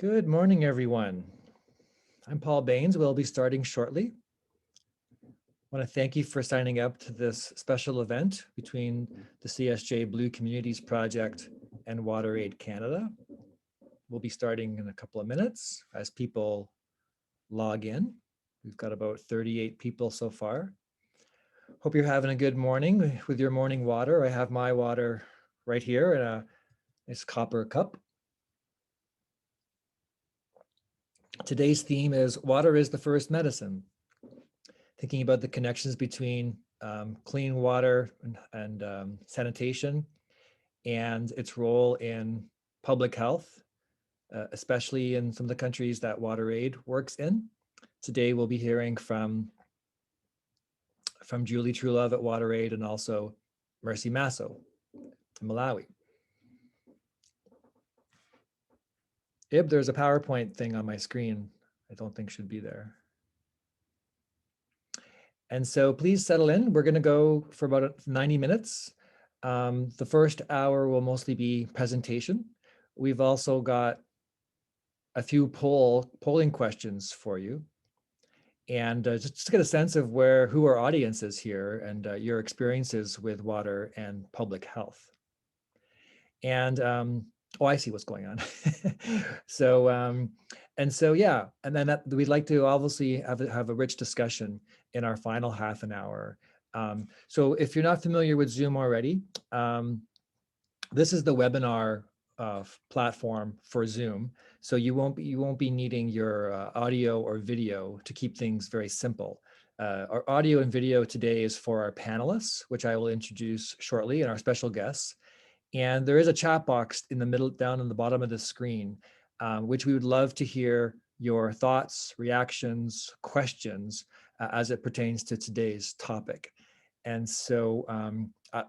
Good morning, everyone. I'm Paul Baines. We'll be starting shortly. I want to thank you for signing up to this special event between the CSJ Blue Communities Project and WaterAid Canada. We'll be starting in a couple of minutes as people log in. We've got about 38 people so far. Hope you're having a good morning with your morning water. I have my water right here in a nice copper cup. Today's theme is water is the first medicine. Thinking about the connections between clean water and sanitation and its role in public health, especially in some of the countries that WaterAid works in. Today we'll be hearing from Julie Truelove at WaterAid and also Mercy Masoo in Malawi. There's a PowerPoint thing on my screen I don't think should be there. And so please settle in. We're going to go for about 90 minutes. The first hour will mostly be presentation. We've also got a few polling questions for you. And just to get a sense of who our audience is here and your experiences with water and public health. And oh, I see what's going on. Yeah, and then we'd like to obviously have a rich discussion in our final half an hour. So if you're not familiar with Zoom already, this is the webinar platform for Zoom. So you won't be needing your audio or video to keep things very simple. Our audio and video today is for our panelists, which I will introduce shortly, and our special guests. And there is a chat box in the middle, down on the bottom of the screen, which we would love to hear your thoughts, reactions, questions as it pertains to today's topic. And so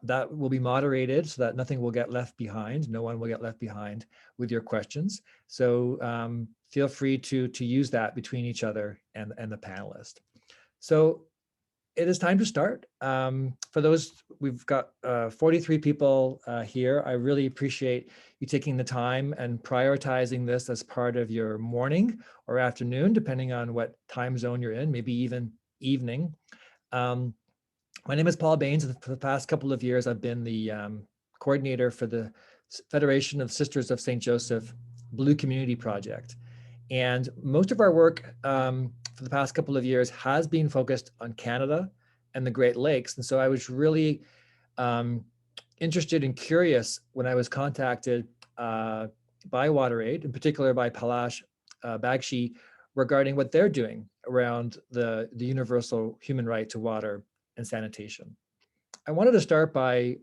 that will be moderated so that nothing will get left behind. No one will get left behind with your questions. So feel free to use that between each other and the panelist. So it is time to start. For those, we've got 43 people here. I really appreciate you taking the time and prioritizing this as part of your morning or afternoon, depending on what time zone you're in, maybe even evening. My name is Paul Baines. For the past couple of years, I've been the coordinator for the Federation of Sisters of St. Joseph Blue Community Project. And most of our work for the past couple of years has been focused on Canada and the Great Lakes. And so I was really interested and curious when I was contacted by WaterAid, in particular by Palash Bagchi, regarding what they're doing around the universal human right to water and sanitation. I wanted to start by,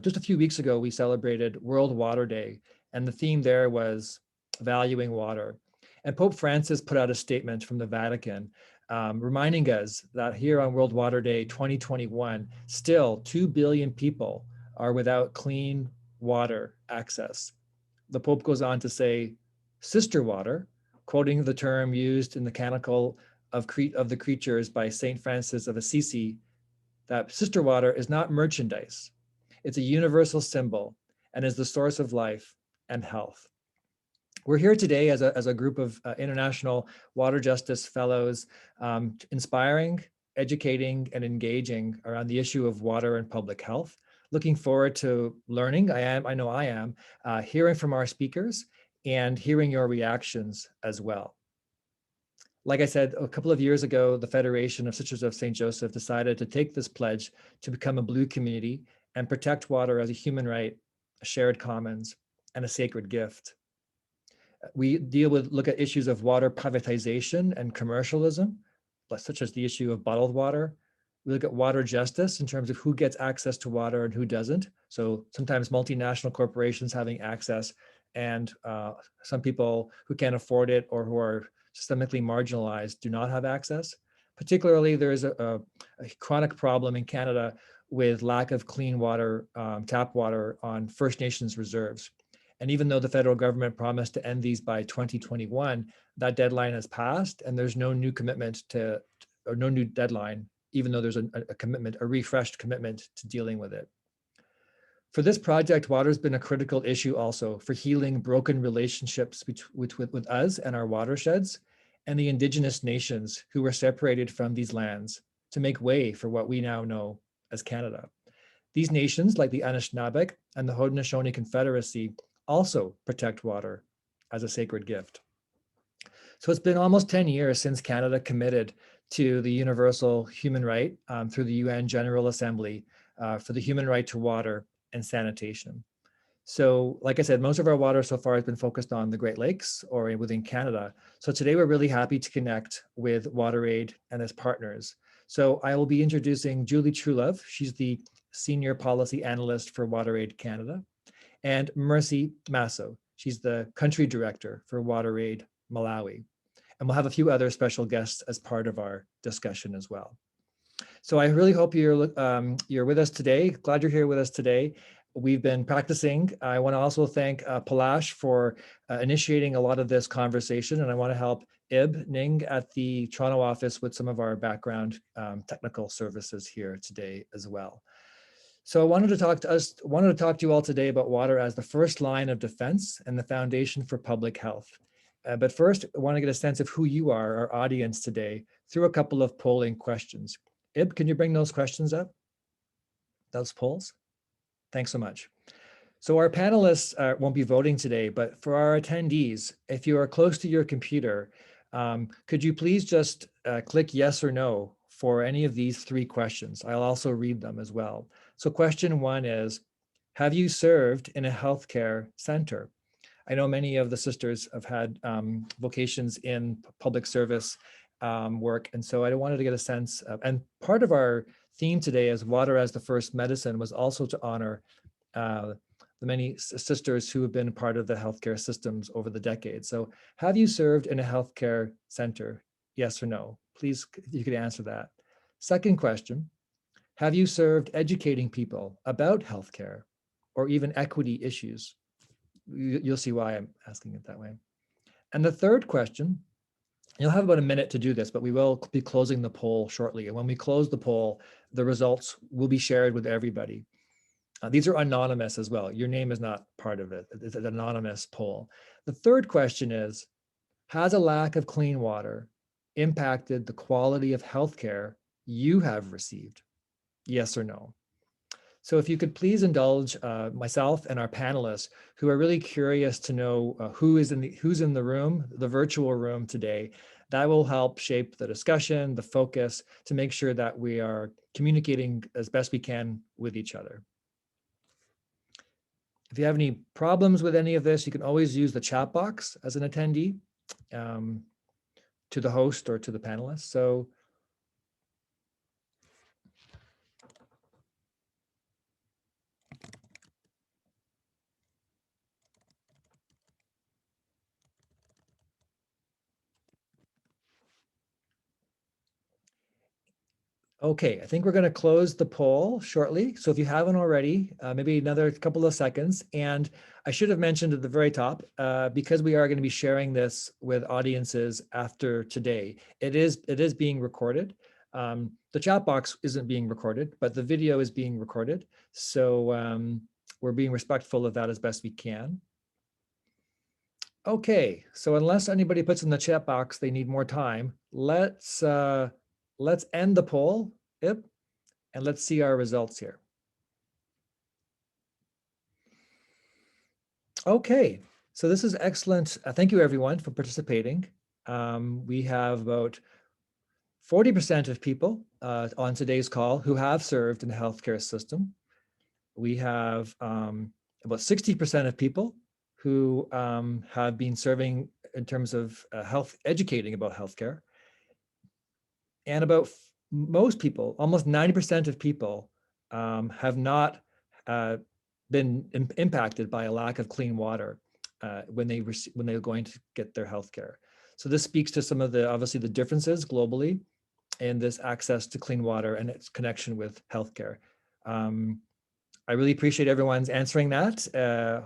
just a few weeks ago, we celebrated World Water Day, and the theme there was valuing water. And Pope Francis put out a statement from the Vatican reminding us that here on World Water Day 2021, still 2 billion people are without clean water access. The Pope goes on to say, sister water, quoting the term used in the Canticle of the Creatures by St. Francis of Assisi, that sister water is not merchandise. It's a universal symbol and is the source of life and health. We're here today as a group of international water justice fellows, inspiring, educating, and engaging around the issue of water and public health. Looking forward to learning, I know I am, hearing from our speakers and hearing your reactions as well. Like I said, a couple of years ago, the Federation of Sisters of St. Joseph decided to take this pledge to become a blue community and protect water as a human right, a shared commons, and a sacred gift. We look at issues of water privatization and commercialism, such as the issue of bottled water. We look at water justice in terms of who gets access to water and who doesn't. So sometimes multinational corporations having access and some people who can't afford it or who are systemically marginalized do not have access. Particularly, there is a chronic problem in Canada with lack of clean water, tap water on First Nations reserves. And even though the federal government promised to end these by 2021, that deadline has passed and there's no new commitment or no new deadline, even though there's a commitment, a refreshed commitment to dealing with it. For this project, water has been a critical issue also for healing broken relationships with us and our watersheds and the Indigenous nations who were separated from these lands to make way for what we now know as Canada. These nations, like the Anishinaabe and the Haudenosaunee Confederacy, also protect water as a sacred gift. So it's been almost 10 years since Canada committed to the universal human right through the UN General Assembly for the human right to water and sanitation. So, like I said, most of our water so far has been focused on the Great Lakes or within Canada. So today we're really happy to connect with WaterAid and its partners. So I will be introducing Julie Truelove. She's the Senior Policy Analyst for WaterAid Canada, and Mercy Masoo. She's the Country Director for WaterAid Malawi. And we'll have a few other special guests as part of our discussion as well. So I really hope you're with us today. Glad you're here with us today. We've been practicing. I want to also thank Palash for initiating a lot of this conversation, and I want to help Ib Ning at the Toronto office with some of our background technical services here today as well. So I wanted to talk to you all today about water as the first line of defense and the foundation for public health. But first, I want to get a sense of who you are, our audience today, through a couple of polling questions. Ib, can you bring those questions up? Those polls? Thanks so much. So our panelists won't be voting today, but for our attendees, if you are close to your computer, could you please just click yes or no for any of these three questions? I'll also read them as well. So question one is, have you served in a healthcare center? I know many of the sisters have had vocations in public service work, and so I wanted to get a sense of, and part of our theme today as water as the first medicine was also to honor the many sisters who have been part of the healthcare systems over the decades. So have you served in a healthcare center? Yes or no? Please, you could answer that. Second question, have you served educating people about healthcare or even equity issues? You'll see why I'm asking it that way. And the third question, you'll have about a minute to do this, but we will be closing the poll shortly. And when we close the poll, the results will be shared with everybody. These are anonymous as well. Your name is not part of it. It's an anonymous poll. The third question is, has a lack of clean water impacted the quality of healthcare you have received? Yes or no? So if you could please indulge myself and our panelists who are really curious to know who's in the room, the virtual room today. That will help shape the discussion, the focus, to make sure that we are communicating as best we can with each other. If you have any problems with any of this, you can always use the chat box as an attendee to the host or to the panelists. So okay, I think we're going to close the poll shortly. So if you haven't already, maybe another couple of seconds. And I should have mentioned at the very top, because we are going to be sharing this with audiences after today, it is being recorded. The chat box isn't being recorded, but the video is being recorded. So we're being respectful of that as best we can. Okay, so unless anybody puts in the chat box they need more time, let's end the poll, Ib, and let's see our results here. Okay, so this is excellent. Thank you everyone for participating. We have about 40% of people on today's call who have served in the healthcare system. We have about 60% of people who have been serving in terms of educating about healthcare. And about most people, almost 90% of people have not been impacted by a lack of clean water when they're going to get their healthcare. So this speaks to some of obviously the differences globally in this access to clean water and its connection with healthcare. I really appreciate everyone's answering that.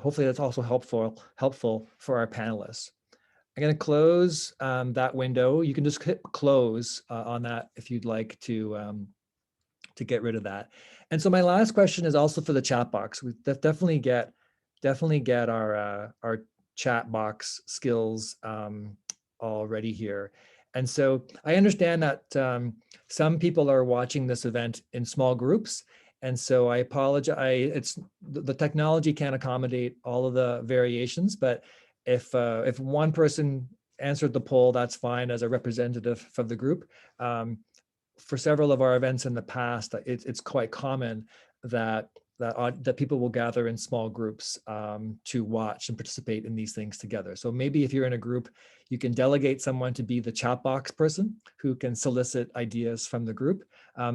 Hopefully that's also helpful for our panelists. I'm going to close that window. You can just hit close on that if you'd like to to get rid of that. And so my last question is also for the chat box. We definitely get our chat box skills all ready here. And so I understand that some people are watching this event in small groups. And so I apologize. It's the technology can't accommodate all of the variations, but if one person answered the poll, that's fine as a representative of the group. For several of our events in the past, it's quite common that people will gather in small groups to watch and participate in these things together. So maybe if you're in a group, you can delegate someone to be the chat box person who can solicit ideas from the group.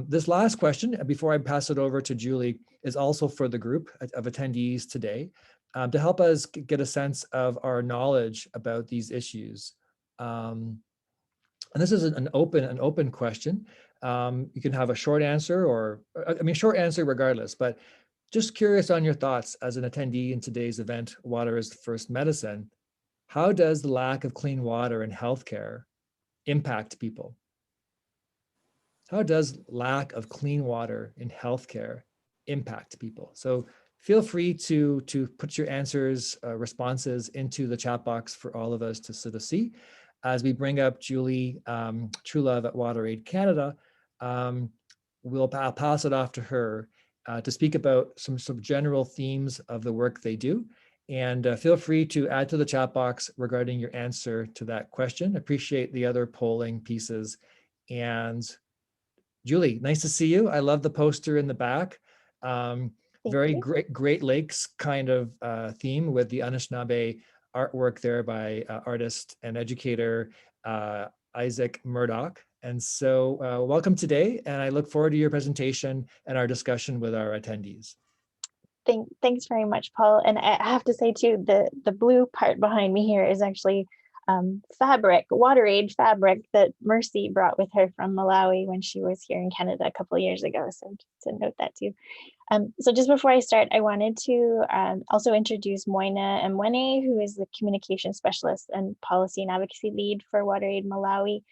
This last question, before I pass it over to Julie, is also for the group of attendees today to help us get a sense of our knowledge about these issues. And this is an open question. You can have a short answer or, I mean, short answer regardless, but just curious on your thoughts as an attendee in today's event, Water is the First Medicine. How does the lack of clean water in healthcare impact people? How does lack of clean water in healthcare impact people? So feel free to put your answers, responses into the chat box for all of us to sort of see. As we bring up Julie Truelove at WaterAid Canada, I'll pass it off to her to speak about some general themes of the work they do. And feel free to add to the chat box regarding your answer to that question. Appreciate the other polling pieces. And Julie, nice to see you. I love the poster in the back. Very Great Lakes kind of theme with the Anishinaabe artwork there by artist and educator Isaac Murdoch. And so welcome today, and I look forward to your presentation and our discussion with our attendees. Thanks very much, Paul. And I have to say too, the blue part behind me here is actually fabric, WaterAid fabric that Mercy brought with her from Malawi when she was here in Canada a couple of years ago. So just to note that too. So just before I start, I wanted to also introduce Moina Mwene, who is the communication specialist and policy and advocacy lead for WaterAid Malawi,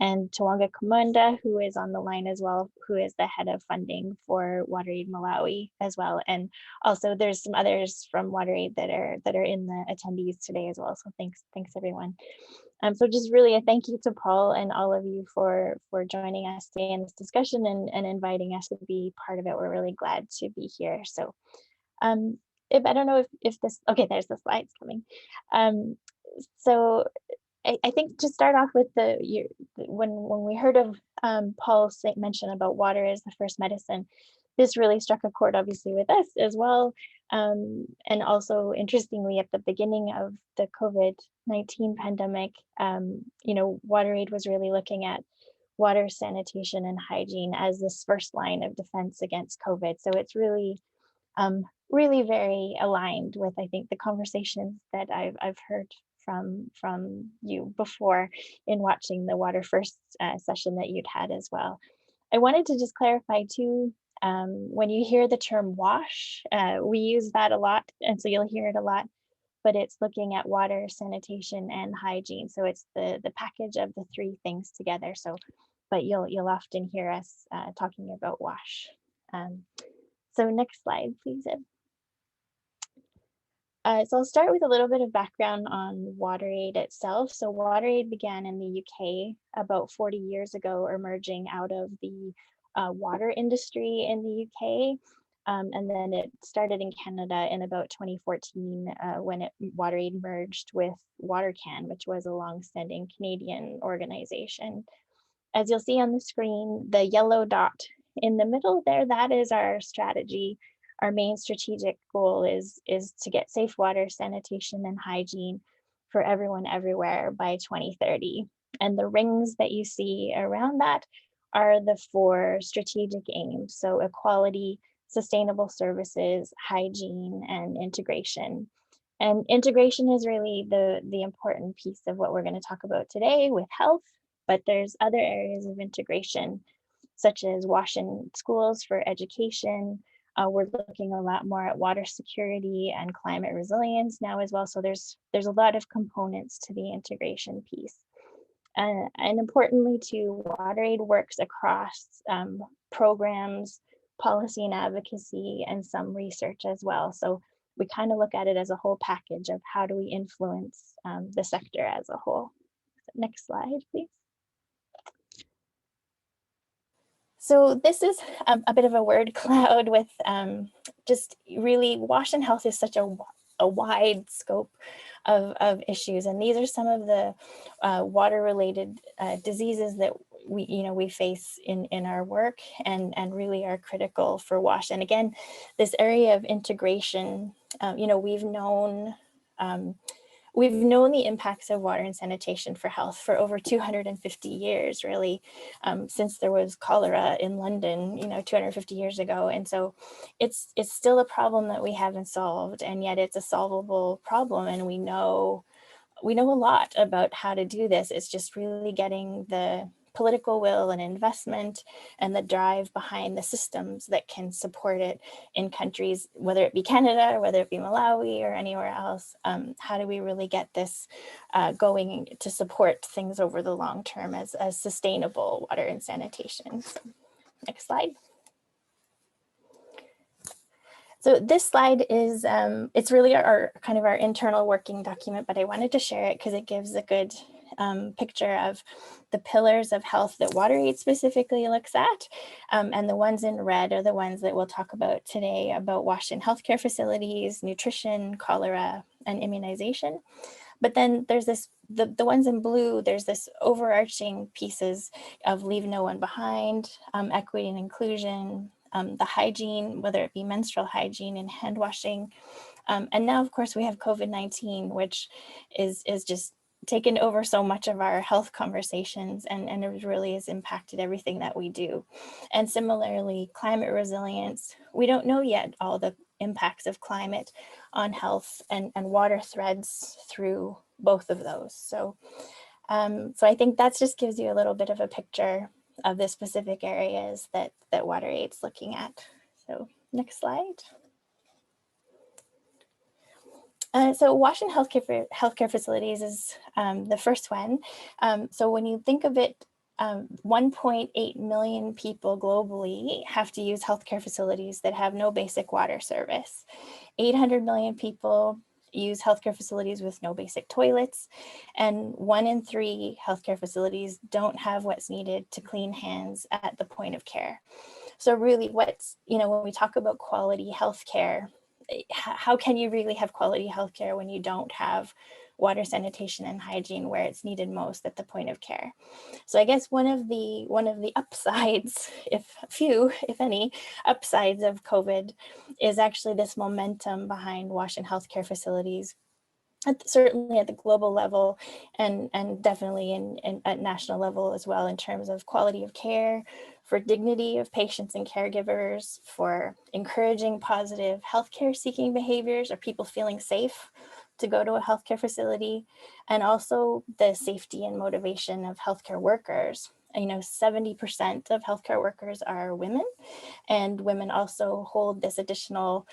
and Tawanga Kumunda, who is on the line as well, who is the head of funding for WaterAid Malawi as well. And also there's some others from WaterAid that are in the attendees today as well. So thanks everyone. So just really a thank you to Paul and all of you for joining us today in this discussion and inviting us to be part of it. We're really glad to be here. So if I don't know if this, okay, there's the slides coming. So I think to start off with when we heard of Paul mention about water as the first medicine, this really struck a chord obviously with us as well. And also interestingly, at the beginning of the COVID-19 pandemic, WaterAid was really looking at water, sanitation, and hygiene as this first line of defense against COVID. So it's really, really very aligned with, I think, the conversations that I've heard from you before in watching the Water First session that you'd had as well. I wanted to just clarify too, when you hear the term WASH, we use that a lot, and so you'll hear it a lot, but it's looking at water, sanitation, and hygiene. So it's the package of the three things together. So, but you'll often hear us talking about WASH. So next slide, please, Ed. So I'll start with a little bit of background on WaterAid itself. So WaterAid began in the UK about 40 years ago, emerging out of the water industry in the UK. And then it started in Canada in about 2014 when WaterAid merged with WaterCan, which was a long-standing Canadian organization. As you'll see on the screen, the yellow dot in the middle there, that is our strategy. Our main strategic goal is to get safe water, sanitation, and hygiene for everyone everywhere by 2030. And the rings that you see around that are the 4 strategic aims. So equality, sustainable services, hygiene, and integration. And integration is really the important piece of what we're going to talk about today with health, but there's other areas of integration, such as WASH in schools for education. We're looking a lot more at water security and climate resilience now as well. So there's a lot of components to the integration piece. And importantly too, WaterAid works across programs, policy and advocacy, and some research as well. So we kind of look at it as a whole package of how do we influence the sector as a whole. So next slide, please. So this is a bit of a word cloud with just really WASH and health is such a wide scope of issues. And these are some of the water-related diseases that we face in our work and really are critical for WASH. And again, this area of integration, we've known the impacts of water and sanitation for health for over 250 years, really, since there was cholera in London, 250 years ago. And so it's still a problem that we haven't solved, and yet it's a solvable problem. And we know a lot about how to do this. It's just really getting the political will and investment and the drive behind the systems that can support it in countries, whether it be Canada, or whether it be Malawi or anywhere else. How do we really get this going to support things over the long term as sustainable water and sanitation? So, next slide. So this slide is, it's really our kind of our internal working document, but I wanted to share it because it gives a good picture of the pillars of health that WaterAid specifically looks at. And the ones in red are the ones that we'll talk about today, about WASH in healthcare facilities, nutrition, cholera, and immunization. But then there's this, the ones in blue, there's this overarching pieces of leave no one behind, equity and inclusion, the hygiene, whether it be menstrual hygiene and hand washing. And now, of course, we have COVID-19, which is just taken over so much of our health conversations, and it really has impacted everything that we do. And similarly, climate resilience, we don't know yet all the impacts of climate on health, and water threads through both of those. So, so I think that just gives you a little bit of a picture of the specific areas that WaterAid's looking at. So next slide. So WASH in healthcare facilities is the first one. So when you think of it, 1.8 million people globally have to use healthcare facilities that have no basic water service. 800 million people use healthcare facilities with no basic toilets, and 1 in 3 healthcare facilities don't have what's needed to clean hands at the point of care. So really what's, when we talk about quality healthcare, how can you really have quality healthcare when you don't have water, sanitation, and hygiene where it's needed most at the point of care? So I guess one of the upsides, if any, upsides of COVID is actually this momentum behind WASH in healthcare facilities, certainly at the global level, and definitely at national level as well, in terms of quality of care, for dignity of patients and caregivers, for encouraging positive healthcare seeking behaviors or people feeling safe to go to a healthcare facility, and also the safety and motivation of healthcare workers. 70% of healthcare workers are women, and women also hold this additional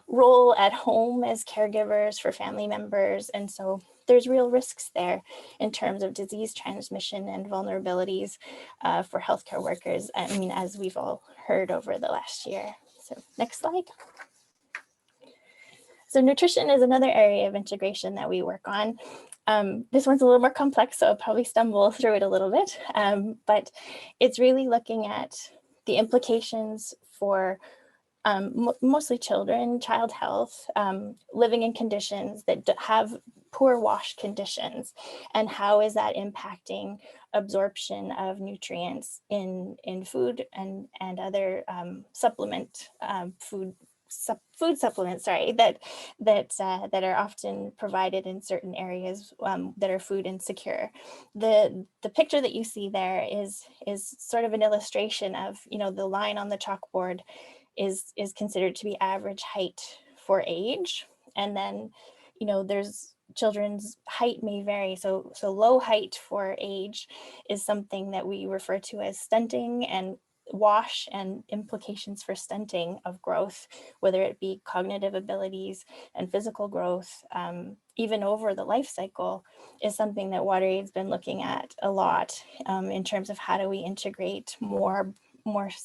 role at home as caregivers for family members. And so there's real risks there in terms of disease transmission and vulnerabilities for healthcare workers, as we've all heard over the last year. So next slide. So nutrition is another area of integration that we work on. This one's a little more complex, so I'll probably stumble through it a little bit, but it's really looking at the implications for mostly children, child health, living in conditions that have poor WASH conditions, and how is that impacting absorption of nutrients in food and other food supplements, that are often provided in certain areas that are food insecure. The picture that you see there is sort of an illustration of, the line on the chalkboard is considered to be average height for age, and then there's children's height may vary, so low height for age is something that we refer to as stunting, and WASH and implications for stunting of growth, whether it be cognitive abilities and physical growth, even over the life cycle, is something that WaterAid's been looking at a lot in terms of how do we integrate more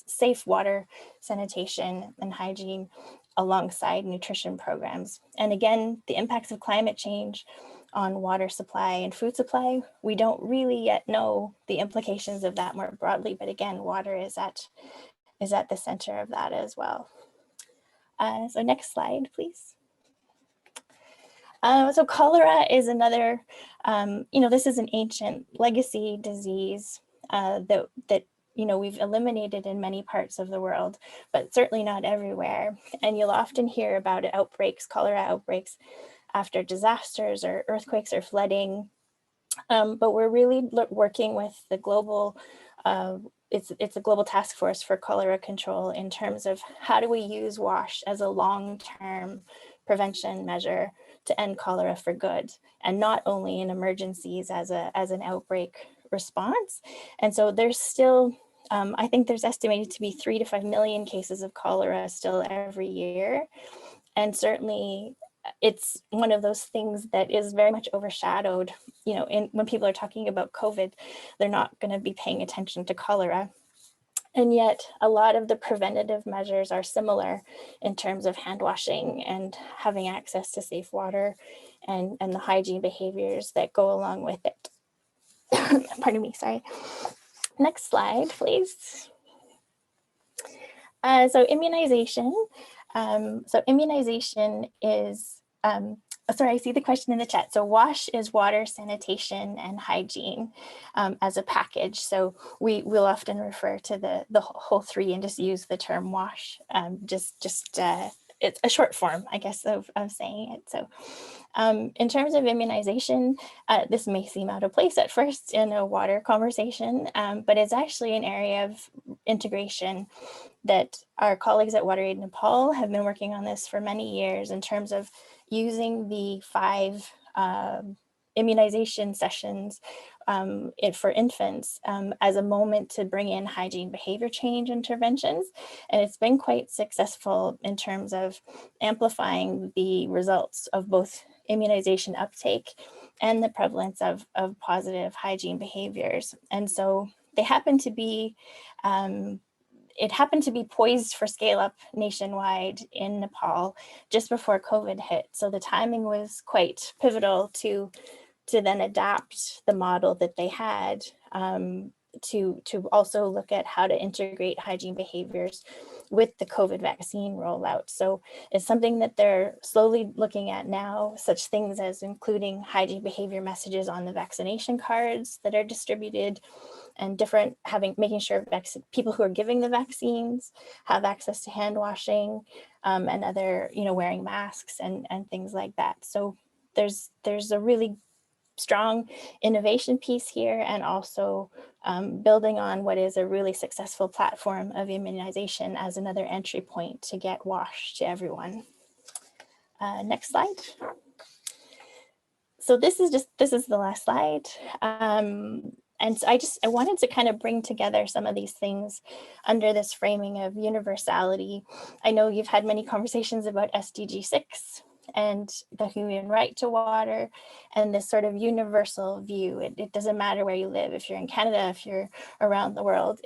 safe water sanitation and hygiene alongside nutrition programs. And again, the impacts of climate change on water supply and food supply, we don't really yet know the implications of that more broadly, but again, water is at the center of that as well. So next slide, please. So cholera is another, this is an ancient legacy disease that we've eliminated in many parts of the world, but certainly not everywhere. And you'll often hear about outbreaks, cholera outbreaks, after disasters or earthquakes or flooding. But we're really working with the global, it's a global task force for cholera control in terms of how do we use WASH as a long-term prevention measure to end cholera for good, and not only in emergencies as an outbreak response. And so there's still, I think there's estimated to be 3 to 5 million cases of cholera still every year. And certainly it's one of those things that is very much overshadowed. When people are talking about COVID, they're not going to be paying attention to cholera. And yet a lot of the preventative measures are similar in terms of hand washing and having access to safe water and the hygiene behaviors that go along with it. Pardon me, sorry. Next slide, please. So immunization. Immunization is, sorry, I see the question in the chat. So WASH is water, sanitation, and hygiene as a package. So we will often refer to the whole three and just use the term WASH, it's a short form, I guess, of saying it. So in terms of immunization, this may seem out of place at first in a water conversation, but it's actually an area of integration that our colleagues at WaterAid Nepal have been working on this for many years in terms of using the 5 immunization sessions for infants as a moment to bring in hygiene behavior change interventions. And it's been quite successful in terms of amplifying the results of both immunization uptake and the prevalence of positive hygiene behaviors. And so they happen to be it happened to be poised for scale up nationwide in Nepal just before COVID hit. So the timing was quite pivotal to then adapt the model that they had to also look at how to integrate hygiene behaviors with the COVID vaccine rollout. So it's something that they're slowly looking at now, such things as including hygiene behavior messages on the vaccination cards that are distributed, and making sure people who are giving the vaccines have access to hand washing and other, wearing masks and things like that. So there's a really strong innovation piece here, and also building on what is a really successful platform of immunization as another entry point to get WASH to everyone. Next slide. So this is the last slide. And so I wanted to kind of bring together some of these things under this framing of universality. I know you've had many conversations about SDG 6 and the human right to water and this sort of universal view. It doesn't matter where you live, if you're in Canada, if you're around the world,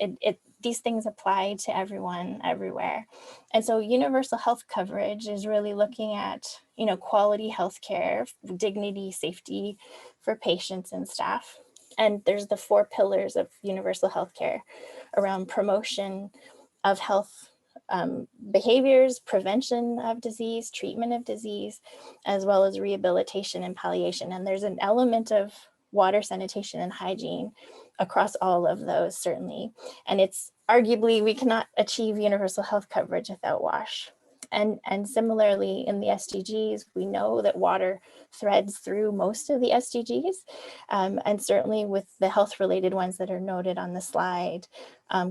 these things apply to everyone, everywhere. And so universal health coverage is really looking at, quality healthcare, dignity, safety for patients and staff. And there's the 4 pillars of universal healthcare around promotion of health behaviors, prevention of disease, treatment of disease, as well as rehabilitation and palliation. And there's an element of water, sanitation, and hygiene across all of those, certainly. And it's arguably, we cannot achieve universal health coverage without WASH. And similarly in the SDGs, we know that water threads through most of the SDGs, and certainly with the health related ones that are noted on the slide,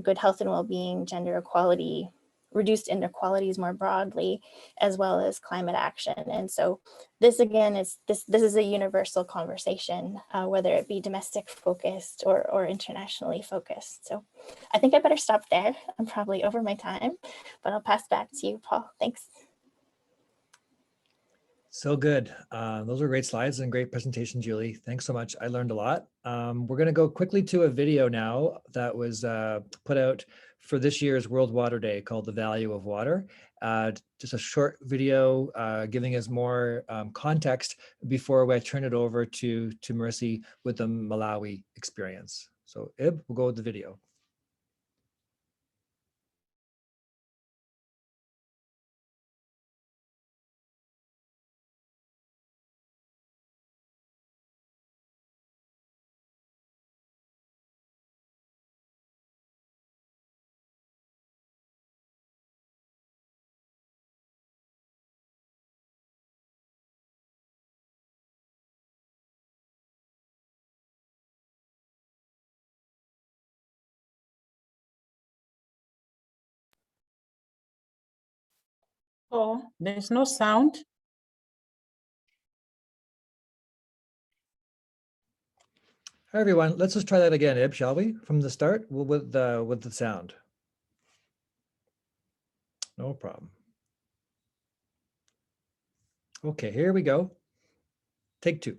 good health and well-being, gender equality, reduced inequalities more broadly, as well as climate action. And so this again is this is a universal conversation, whether it be domestic focused or internationally focused. So I think I better stop there. I'm probably over my time, but I'll pass back to you, Paul. Thanks. So good. Those are great slides and great presentation, Julie. Thanks so much. I learned a lot. We're going to go quickly to a video now that was put out for this year's World Water Day called The Value of Water. Just a short video giving us more context before I turn it over to Mercy with the Malawi experience. So Ib, we'll go with the video. Oh, there's no sound. Hi, everyone. Let's just try that again, Ib, shall we? From the start, with the sound. No problem. Okay, here we go. Take two.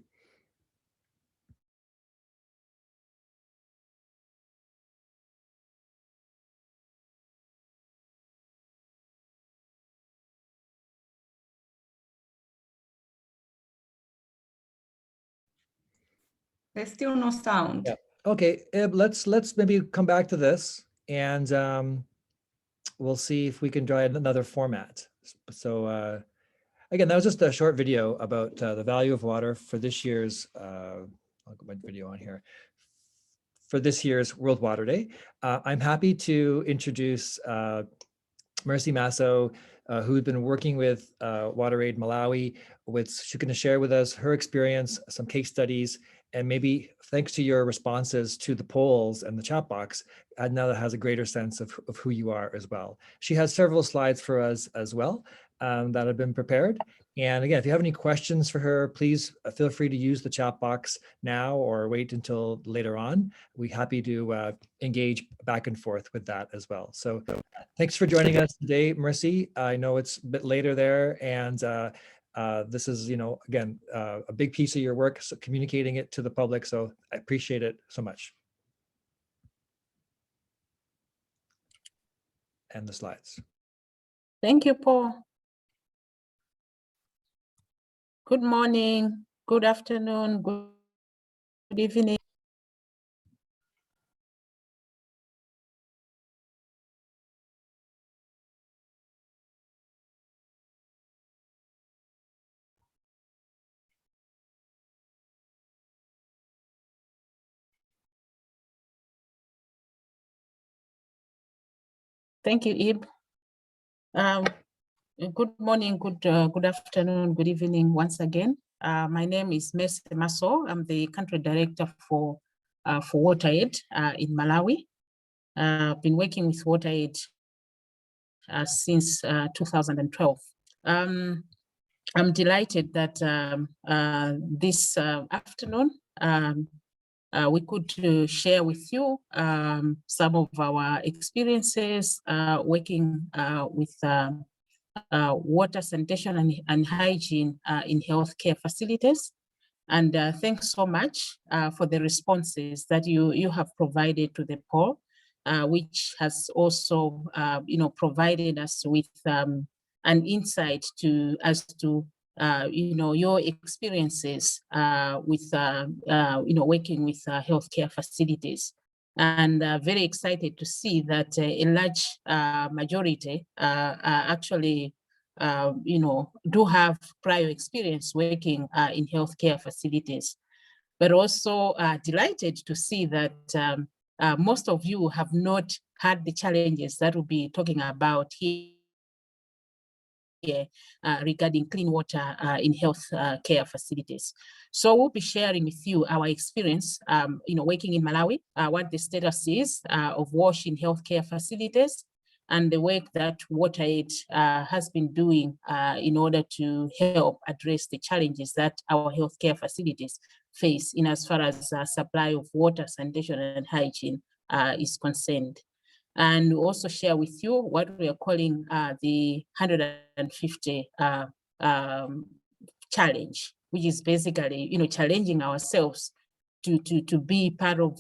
There's still no sound. Yeah. Okay, Ib, let's maybe come back to this and we'll see if we can try another format. So again, that was just a short video about the value of water for this year's, I'll get my video on here, for this year's World Water Day. I'm happy to introduce Mercy Masoo, who's been working with WaterAid Malawi. She's going to share with us her experience, some case studies, and maybe thanks to your responses to the polls and the chat box, now has a greater sense of who you are as well. She has several slides for us as well that have been prepared. And again, if you have any questions for her, please feel free to use the chat box now or wait until later on. We're happy to engage back and forth with that as well. So thanks for joining us today, Mercy. I know it's a bit later there, and this is, again, a big piece of your work, so communicating it to the public. So I appreciate it so much. And the slides. Thank you, Paul. Good morning, good afternoon, good evening. Thank you, Ib. Good morning, good afternoon, good evening once again. My name is Mercy Masoo. I'm the country director for WaterAid in Malawi. I've been working with WaterAid since 2012. I'm delighted that this afternoon we could share with you some of our experiences working with water sanitation and hygiene in healthcare facilities. And thanks so much for the responses that you have provided to the poll, which has also provided us with an insight as to your experiences with working with healthcare facilities. And very excited to see that a large majority actually do have prior experience working in healthcare facilities, but also delighted to see that most of you have not had the challenges that we'll be talking about here regarding clean water in health care facilities. So we'll be sharing with you our experience, working in Malawi, what the status is of WASH in healthcare facilities, and the work that WaterAid has been doing in order to help address the challenges that our healthcare facilities face in as far as supply of water, sanitation, and hygiene is concerned. And also share with you what we are calling the 150 challenge, which is basically, challenging ourselves to be part of,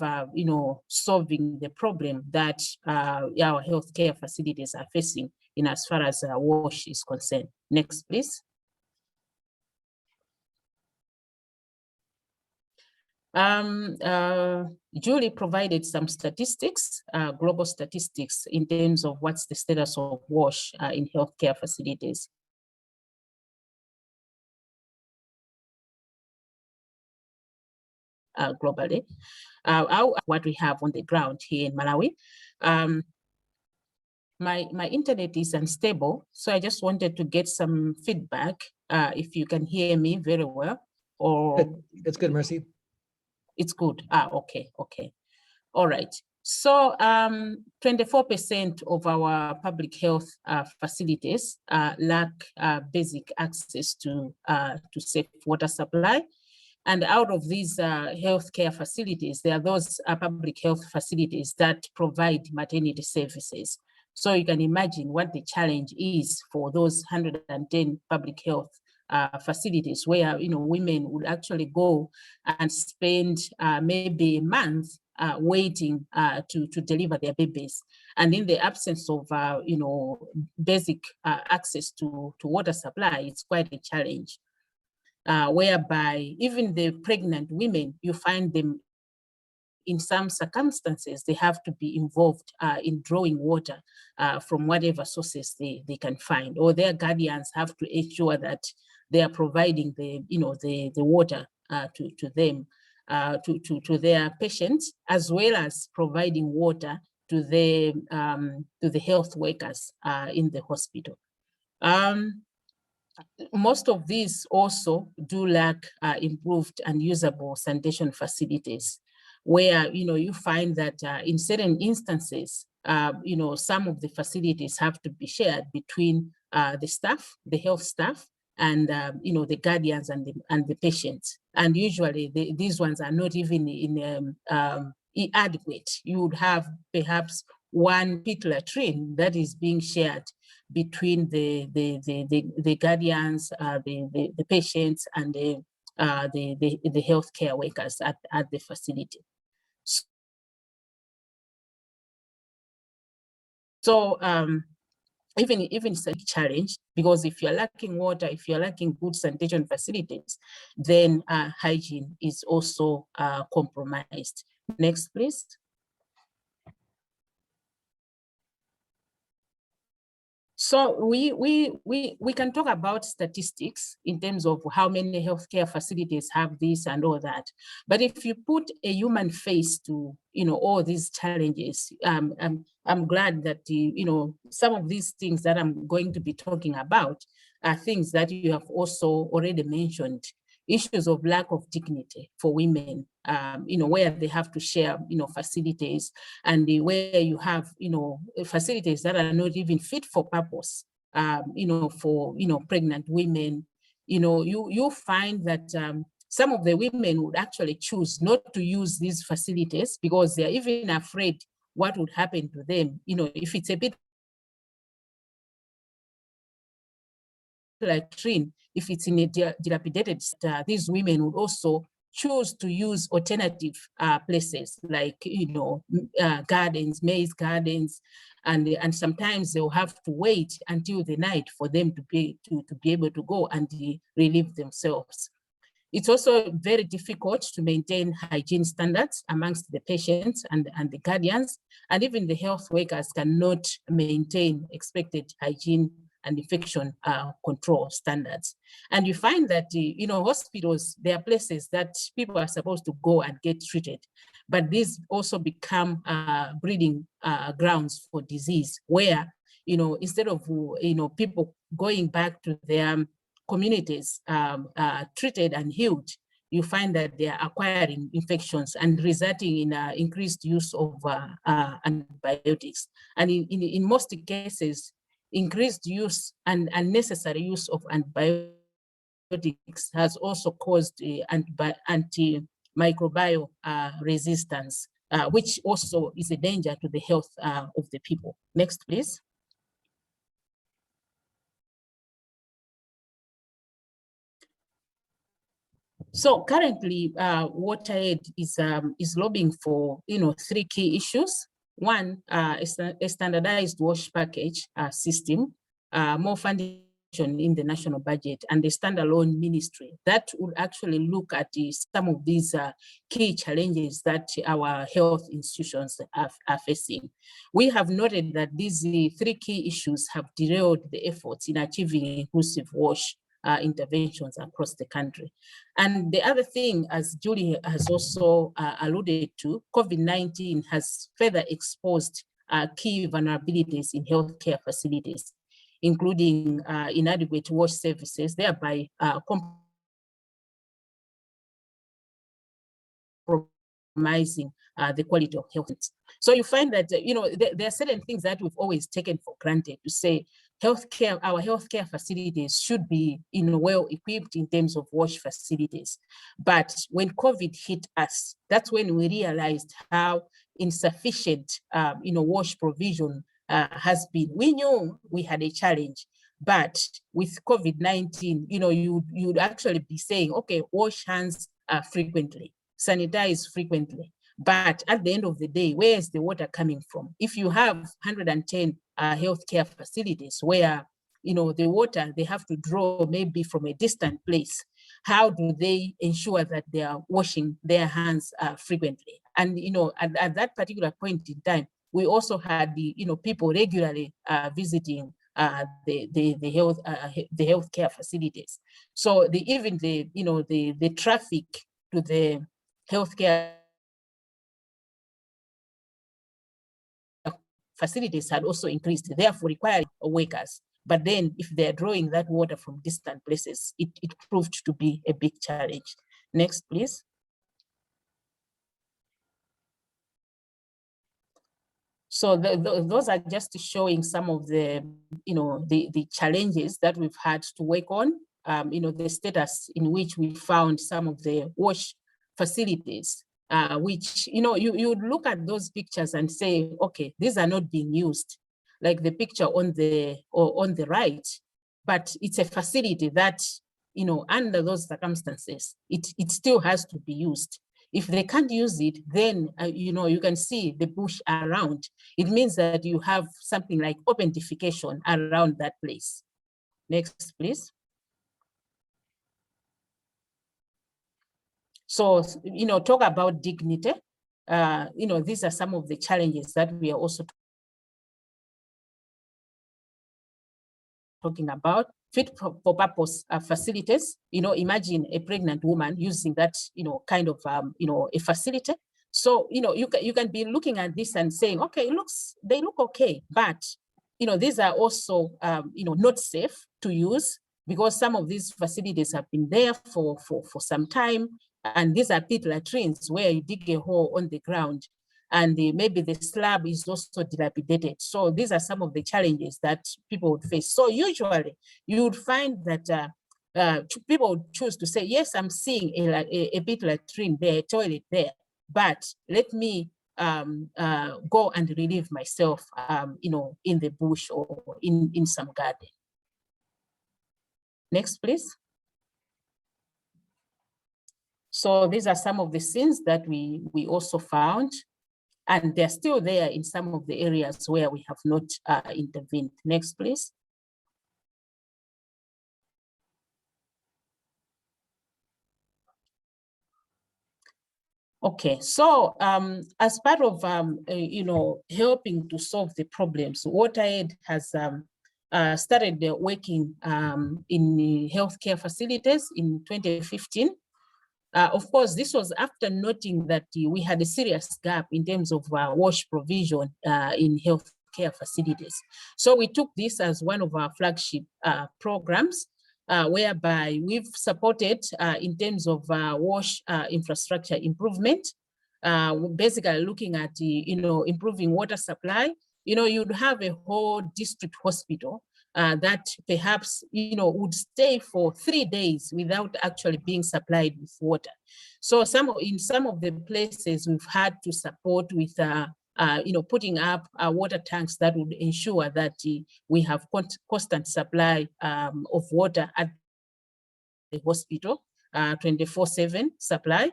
solving the problem that our healthcare facilities are facing in as far as WASH is concerned. Next, please. Julie provided some statistics, global statistics in terms of what's the status of WASH in healthcare facilities. Globally, what we have on the ground here in Malawi. My internet is unstable, so I just wanted to get some feedback if you can hear me very well. Or it's good, Mercy. It's good. Okay. All right. So 24% of our public health facilities lack basic access to safe water supply. And out of these healthcare facilities, there are those public health facilities that provide maternity services. So you can imagine what the challenge is for those 110 public health facilities where women would actually go and spend maybe a month waiting to deliver their babies. And in the absence of basic access to water supply, it's quite a challenge. Whereby even the pregnant women, you find them in some circumstances, they have to be involved in drawing water from whatever sources they can find, or their guardians have to ensure that they are providing the water to them, to their patients, as well as providing water to the health workers in the hospital. Most of these also do lack improved and usable sanitation facilities, where you find that in certain instances, some of the facilities have to be shared between the staff, the health staff, and the guardians and the patients. And usually these ones are not even inadequate. You would have perhaps one pit latrine that is being shared between the guardians, the patients, and the healthcare workers at the facility. So even it's a challenge, because if you're lacking water, if you're lacking good sanitation facilities, then hygiene is also compromised. Next, please. So we can talk about statistics in terms of how many healthcare facilities have this and all that. But if you put a human face to all these challenges, I'm glad that some of these things that I'm going to be talking about are things that you have also already mentioned. Issues of lack of dignity for women, where they have to share, facilities, and where you have, facilities that are not even fit for purpose, for, pregnant women. You find that some of the women would actually choose not to use these facilities because they're even afraid what would happen to them, if it's a bit latrine, if it's in a dilapidated state, these women would also choose to use alternative places like gardens, maize gardens, and sometimes they'll have to wait until the night for them to be able to go and relieve themselves. It's also very difficult to maintain hygiene standards amongst the patients and the guardians, and even the health workers cannot maintain expected hygiene and infection control standards. And you find that, hospitals, there are places that people are supposed to go and get treated, but these also become breeding grounds for disease, where, instead of, people going back to their communities treated and healed, you find that they are acquiring infections and resulting in increased use of antibiotics. And in most cases, increased use and unnecessary use of antibiotics has also caused antimicrobial resistance, which also is a danger to the health of the people. Next, please. So currently, WaterAid is lobbying for 3 key issues. One, is a standardized wash package system, more funding in the national budget, and the standalone ministry that would actually look at some of these key challenges that our health institutions are facing. We have noted that these 3 key issues have derailed the efforts in achieving inclusive wash interventions across the country. And the other thing, as Julie has also alluded to, COVID-19 has further exposed key vulnerabilities in healthcare facilities, including inadequate wash services, thereby compromising the quality of health. So you find that there are certain things that we've always taken for granted to say our healthcare facilities should be well equipped in terms of wash facilities. But when COVID hit us, that's when we realized how insufficient wash provision has been. We knew we had a challenge, but with COVID-19, you'd actually be saying, okay, wash hands frequently, sanitize frequently. But at the end of the day, where is the water coming from? If you have 110 healthcare facilities where the water they have to draw maybe from a distant place, how do they ensure that they are washing their hands frequently? And at that particular point in time, we also had the people regularly visiting the healthcare facilities. So even the traffic to the healthcare facilities had also increased, therefore requiring workers. But then if they're drawing that water from distant places, it proved to be a big challenge. Next, please. So those are just showing some of the, the challenges that we've had to work on, the status in which we found some of the wash facilities, which, you would look at those pictures and say, okay, these are not being used, like the picture on the right, but it's a facility that, under those circumstances, it still has to be used. If they can't use it, then, you can see the bush around. It means that you have something like open defecation around that place. Next, please. So, talk about dignity. These are some of the challenges that we are also talking about. Fit for purpose facilities. Imagine a pregnant woman using that, kind of, a facility. So, you can be looking at this and saying, okay, they look okay, but, these are also, not safe to use because some of these facilities have been there for some time. And these are pit latrines where you dig a hole on the ground and maybe the slab is also dilapidated. So these are some of the challenges that people would face. So usually you would find that people would choose to say, yes, I'm seeing a pit latrine there, a toilet there, but let me go and relieve myself, in the bush or in some garden. Next, please. So these are some of the scenes that we also found, and they're still there in some of the areas where we have not intervened. Next, please. Okay, so as part of helping to solve the problems, WaterAid has started working in healthcare facilities in 2015. Of course, this was after noting that we had a serious gap in terms of wash provision in healthcare facilities. So we took this as one of our flagship programs, whereby we've supported in terms of wash infrastructure improvement, basically looking at improving water supply. You'd have a whole district hospital that perhaps would stay for 3 days without actually being supplied with water. So in some of the places we've had to support with putting up water tanks that would ensure that we have constant supply of water at the hospital, 24/7 supply.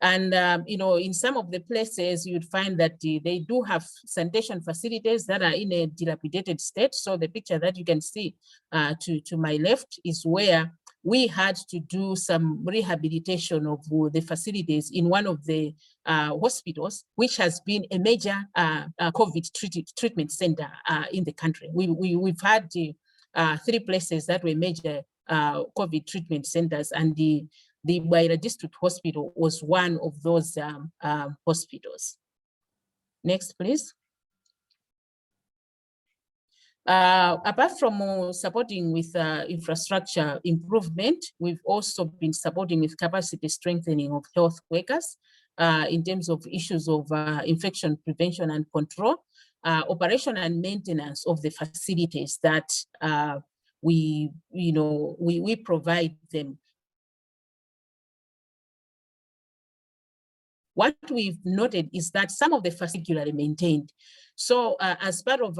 And, in some of the places, you'd find that they do have sanitation facilities that are in a dilapidated state. So the picture that you can see to my left is where we had to do some rehabilitation of the facilities in one of the hospitals, which has been a major COVID treatment center in the country. We've had 3 places that were major COVID treatment centers, and the Baines District Hospital was one of those hospitals. Next, please. Apart from supporting with infrastructure improvement, we've also been supporting with capacity strengthening of health workers in terms of issues of infection prevention and control, operation and maintenance of the facilities that we provide them. What we've noted is that some of the facilities are regularly maintained. So as part of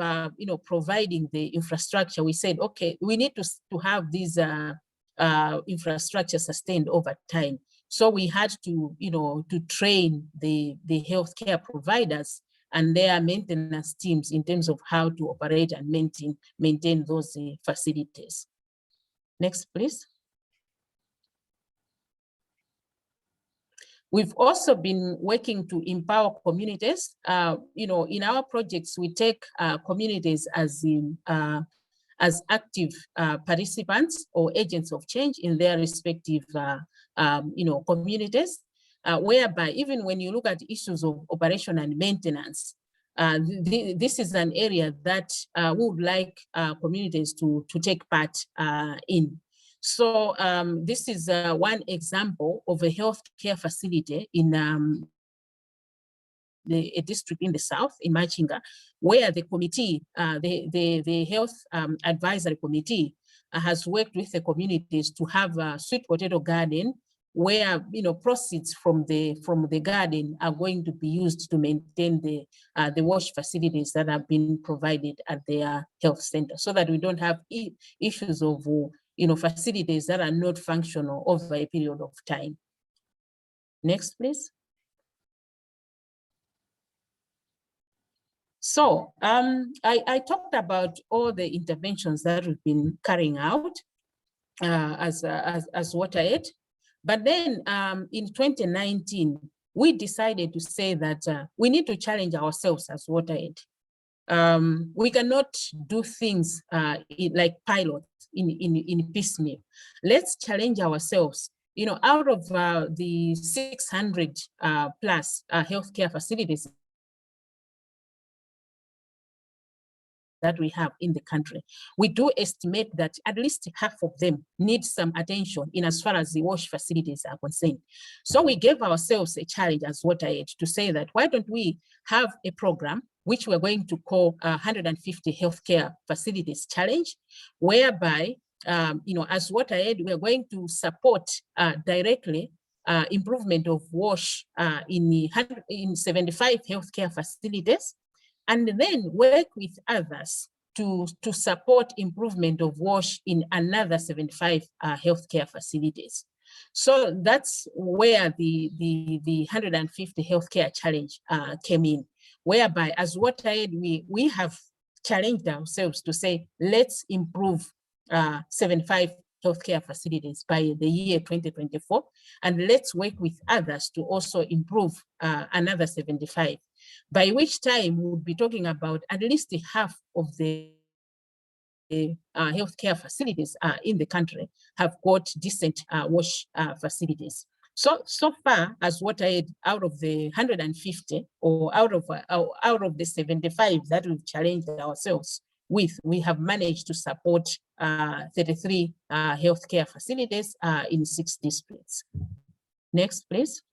providing the infrastructure, we said, okay, we need to have these infrastructure sustained over time. So we had to train the healthcare providers and their maintenance teams in terms of how to operate and maintain those facilities. Next, please. We've also been working to empower communities. In our projects, we take communities as active participants or agents of change in their respective communities, whereby even when you look at issues of operation and maintenance, this is an area that we would like communities to take part in. So this is one example of a healthcare facility in a district in the south, in Machinga, where the committee, the health advisory committee has worked with the communities to have a sweet potato garden where proceeds from the garden are going to be used to maintain the wash facilities that have been provided at their health center, so that we don't have issues of facilities that are not functional over a period of time. Next, please. So I talked about all the interventions that we've been carrying out as WaterAid, but then in 2019, we decided to say that we need to challenge ourselves as WaterAid. We cannot do things like pilots in piecemeal. Let's challenge ourselves. Out of the 600 plus healthcare facilities that we have in the country, we do estimate that at least half of them need some attention in as far as the wash facilities are concerned. So we gave ourselves a challenge as WaterAid to say that why don't we have a program which we're going to call 150 Healthcare Facilities Challenge, whereby as WaterAid, we're going to support directly improvement of wash in 75 healthcare facilities, and then work with others to support improvement of wash in another 75 healthcare facilities. So that's where the 150 Healthcare Challenge came in, whereby as WaterAid, we have challenged ourselves to say, let's improve 75 healthcare facilities by the year 2024, and let's work with others to also improve another 75, by which time we'll be talking about at least half of the healthcare facilities in the country have got decent wash facilities. So far as WaterAid, out of the 150 or out of the 75 that we've challenged ourselves, we have managed to support 33 healthcare facilities in 6 districts. Next, please.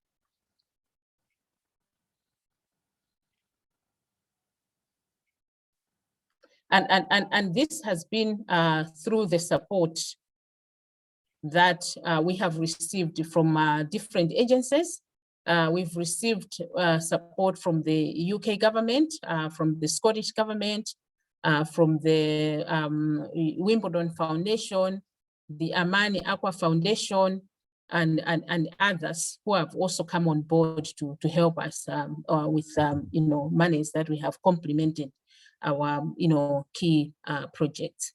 And this has been through the support that we have received from different agencies. We've received support from the UK government, from the Scottish government, from the Wimbledon Foundation, the Amani Aqua Foundation, and others who have also come on board to help us with monies that we have complemented our key projects.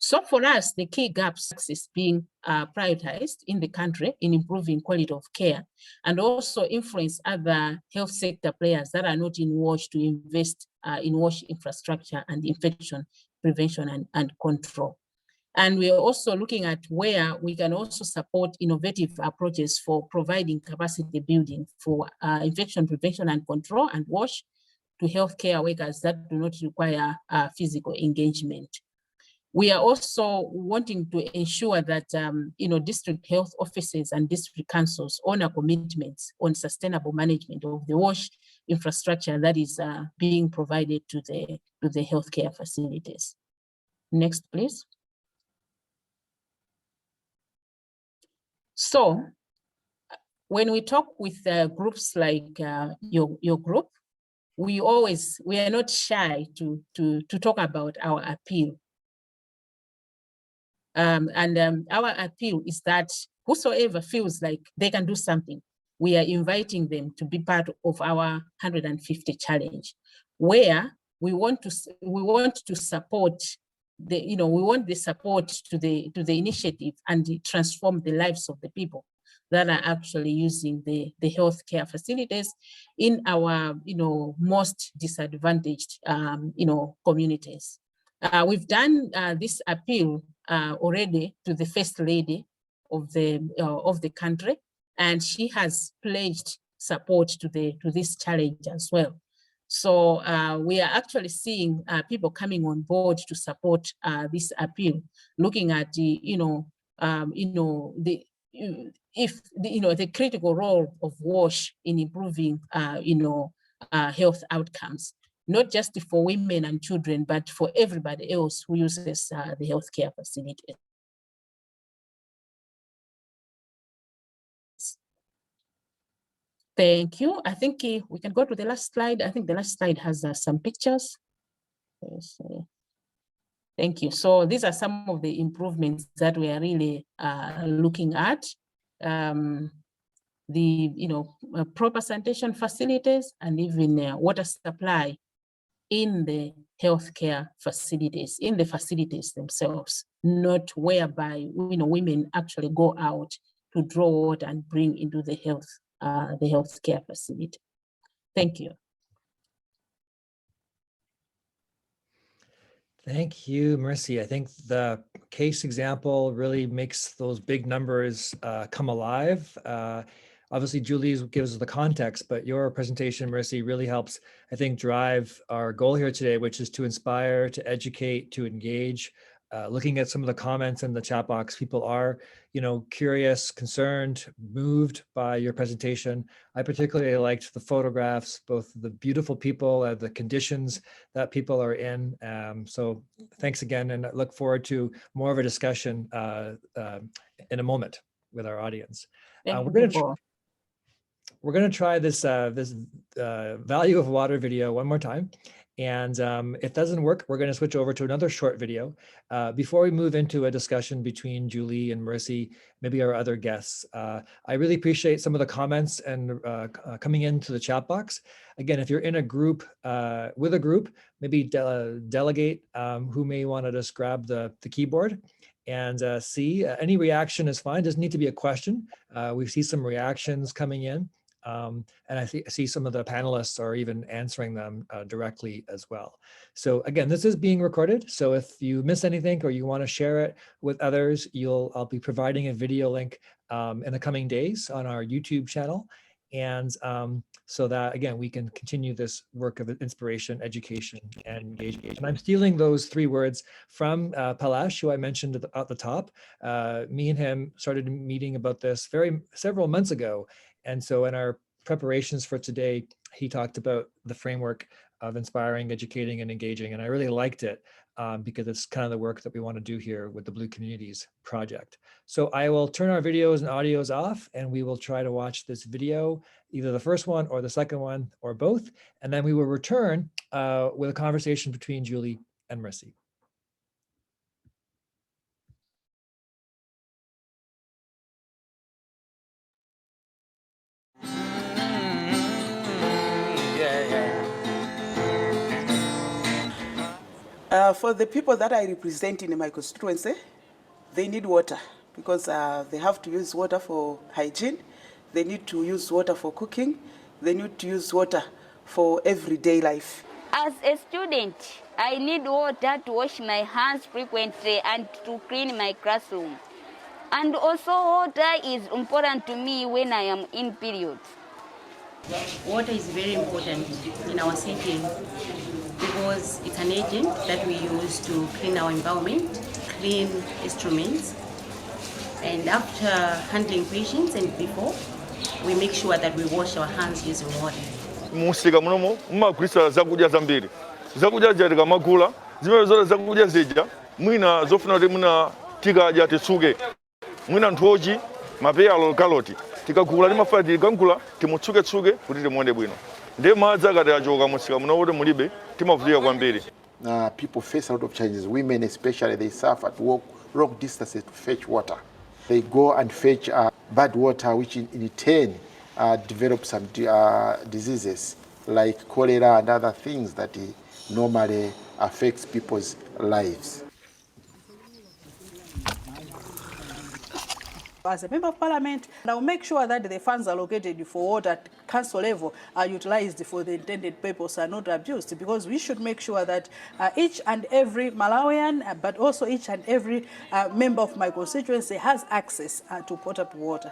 So for us, the key gaps is being prioritized in the country in improving quality of care, and also influence other health sector players that are not in WASH to invest in WASH infrastructure and infection prevention and control. And we are also looking at where we can also support innovative approaches for providing capacity building for infection prevention and control and WASH to healthcare workers that do not require physical engagement. We are also wanting to ensure that district health offices and district councils honor commitments on sustainable management of the WASH infrastructure that is being provided to the healthcare facilities. Next, please. So when we talk with groups like your group, we are not shy to talk about our appeal. Our appeal is that whosoever feels like they can do something, we are inviting them to be part of our 150 challenge, where we want to support we want the support to the initiative and transform the lives of the people that are actually using the healthcare facilities in our most disadvantaged communities. We've done this appeal already to the First Lady of the country, and she has pledged support to this challenge as well. So we are actually seeing people coming on board to support this appeal, looking at the critical role of WASH in improving health outcomes, not just for women and children, but for everybody else who uses the healthcare facility. Thank you. I think we can go to the last slide. I think the last slide has some pictures. Thank you. So these are some of the improvements that we are really looking at. Proper sanitation facilities and even water supply in the healthcare facilities, in the facilities themselves, not whereby women actually go out to draw water and bring into the healthcare facility. Thank you. Thank you, Mercy. I think the case example really makes those big numbers come alive. Obviously, Julie gives the context, but your presentation, Mercy, really helps, I think, drive our goal here today, which is to inspire, to educate, to engage. Looking at some of the comments in the chat box, people are, curious, concerned, moved by your presentation. I particularly liked the photographs, both the beautiful people and the conditions that people are in. So thanks again, and I look forward to more of a discussion in a moment with our audience. We're going to try this value of water video one more time. And if it doesn't work, we're going to switch over to another short video. Before we move into a discussion between Julie and Mercy, maybe our other guests, I really appreciate some of the comments and coming into the chat box. Again, if you're in a group, with a group, maybe delegate who may want to just grab the keyboard and see. Any reaction is fine, doesn't need to be a question. We see some reactions coming in. And I see some of the panelists are even answering them directly as well. So again, this is being recorded. So if you miss anything or you want to share it with others, I'll be providing a video link in the coming days on our YouTube channel. And so that, again, we can continue this work of inspiration, education, and engagement. And I'm stealing those 3 words from Palash, who I mentioned at the top. Me and him started meeting about this several months ago. And so in our preparations for today, he talked about the framework of inspiring, educating, and engaging. And I really liked it because it's kind of the work that we want to do here with the Blue Communities Project. So I will turn our videos and audios off, and we will try to watch this video, either the first one or the second one or both. And then we will return with a conversation between Julie and Mercy. For the people that I represent in my constituency, they need water because they have to use water for hygiene. They need to use water for cooking. They need to use water for everyday life. As a student, I need water to wash my hands frequently and to clean my classroom. And also water is important to me when I am in periods. Water is very important in our setting because it's an agent that we use to clean our environment, clean instruments, and after handling patients and before, we make sure that we wash our hands using water. Musika munomo mmakulisa zakudya zambiri. Zakudya jatika magula, zimene zote zakudya zija, mwina zofuna kuti mwina tikadya tisuke. Mwina nthochi, mapeyalo, kaloti. Tikagula limafuna tikagula timutsuke-tsuke kuti timuone bwino. Ndiye madzi akati achoka musika muno kuti mulibe timavutika kwambiri. People face a lot of challenges. Women especially, they suffer to walk long distances to fetch water. They go and fetch bad water, which in turn develop some diseases like cholera and other things that normally affects people's lives. As a member of parliament, I will make sure that the funds allocated for water at council level are utilized for the intended purpose and not abused, because we should make sure that each and every Malawian, but also each and every member of my constituency has access to potable water.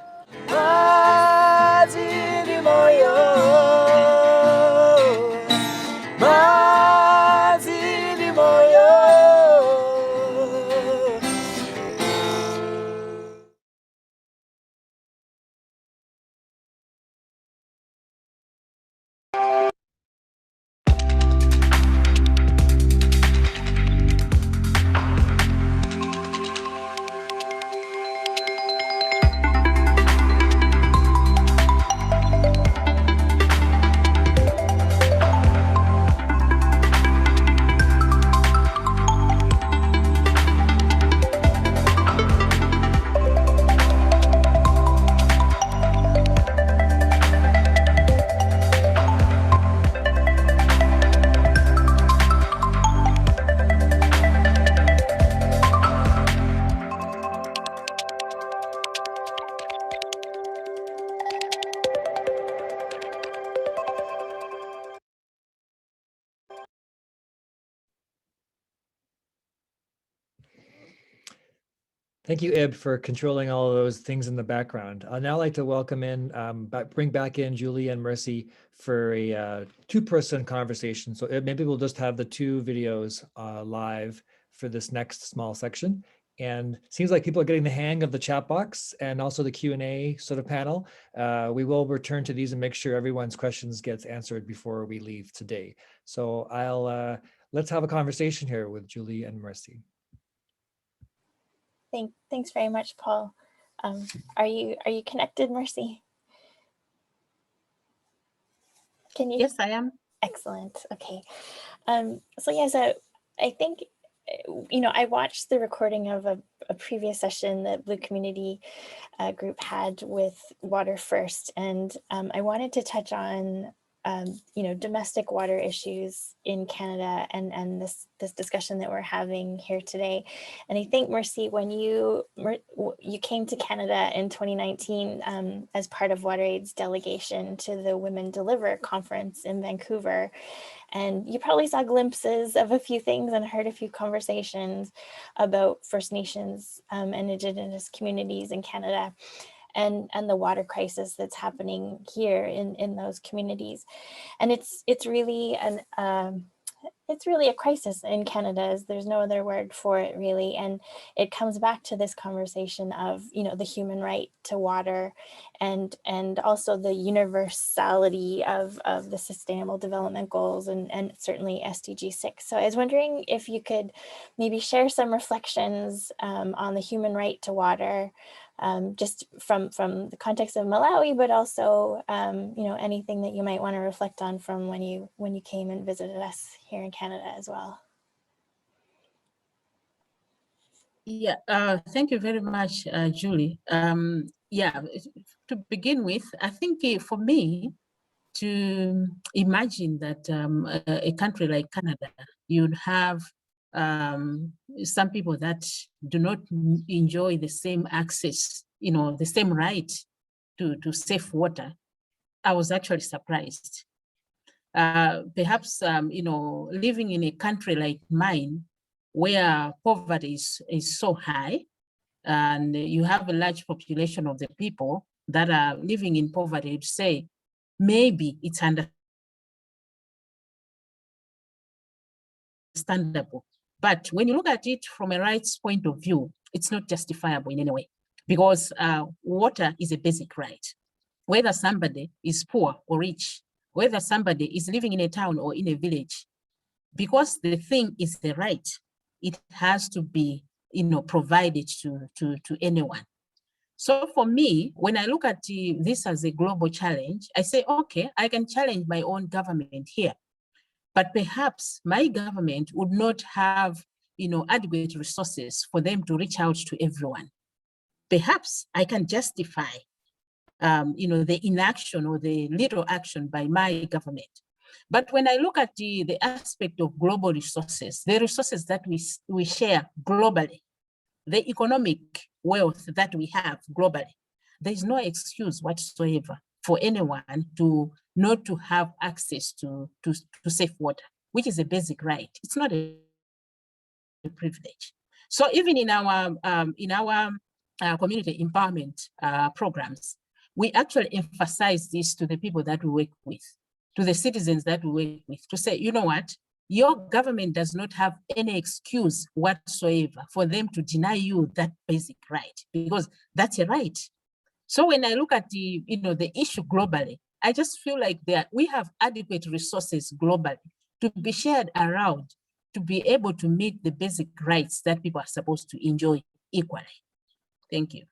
Thank you, Ib, for controlling all of those things in the background. I'd now like to welcome in, bring back in Julie and Mercy for a 2-person conversation. So Ib, maybe we'll just have the 2 videos live for this next small section. And seems like people are getting the hang of the chat box and also the Q&A sort of panel. We will return to these and make sure everyone's questions gets answered before we leave today. So let's have a conversation here with Julie and Mercy. Thanks very much, Paul. Are you connected, Mercy? Can you? Yes, I am. Excellent. Okay. So yeah, so I think, I watched the recording of a previous session that Blue Community Group had with Water First, and I wanted to touch on domestic water issues in Canada and this discussion that we're having here today. And I think, Mercy, when you came to Canada in 2019 as part of WaterAid's delegation to the Women Deliver conference in Vancouver, and you probably saw glimpses of a few things and heard a few conversations about First Nations and Indigenous communities in Canada. and the water crisis that's happening here in those communities. And it's really it's really a crisis in Canada. There's no other word for it really. And it comes back to this conversation of, you know, the human right to water and also the universality of the Sustainable Development Goals and certainly SDG 6. So I was wondering if you could maybe share some reflections on the human right to water, just from the context of Malawi, but also, you know, anything that you might want to reflect on from when you came and visited us here in Canada as well. Yeah, thank you very much, Julie. Yeah, to begin with, I think for me, to imagine that a country like Canada, you'd have some people that do not enjoy the same access, you know, the same right to safe water. I was actually surprised. Perhaps, you know, living in a country like mine, where poverty is so high, and you have a large population of the people that are living in poverty, to say, maybe it's understandable. But when you look at it from a rights point of view, it's not justifiable in any way, because water is a basic right. Whether somebody is poor or rich, whether somebody is living in a town or in a village, because the thing is the right, it has to be, you know, provided to anyone. So for me, when I look at this as a global challenge, I say, okay, I can challenge my own government here, but perhaps my government would not have, you know, adequate resources for them to reach out to everyone. Perhaps I can justify, you know, the inaction or the little action by my government. But when I look at the aspect of global resources, the resources that we share globally, the economic wealth that we have globally, there is no excuse whatsoever for anyone to not to have access to safe water, which is a basic right. It's not a privilege. So even in our community empowerment programs, we actually emphasize this to the people that we work with, to the citizens that we work with, to say, you know what, your government does not have any excuse whatsoever for them to deny you that basic right, because that's a right. So when I look at the, you know, the issue globally, I just feel like we have adequate resources globally to be shared around to be able to meet the basic rights that people are supposed to enjoy equally. Thank you.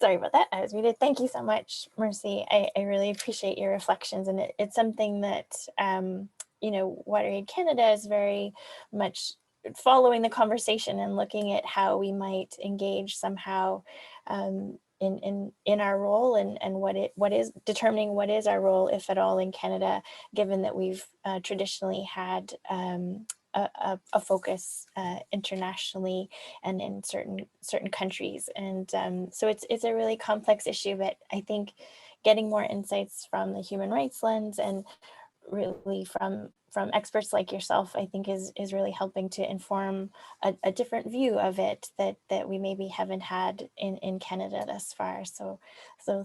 Sorry about that, I was muted. Thank you so much, Mercy. I really appreciate your reflections, and it's something that, you know, WaterAid Canada is very much following the conversation and looking at how we might engage somehow in our role and what is determining what is our role, if at all, in Canada, given that we've traditionally had a focus internationally and in certain countries. And so it's a really complex issue, but I think getting more insights from the human rights lens and really from experts like yourself, I think is really helping to inform a different view of it that we maybe haven't had in Canada thus far. So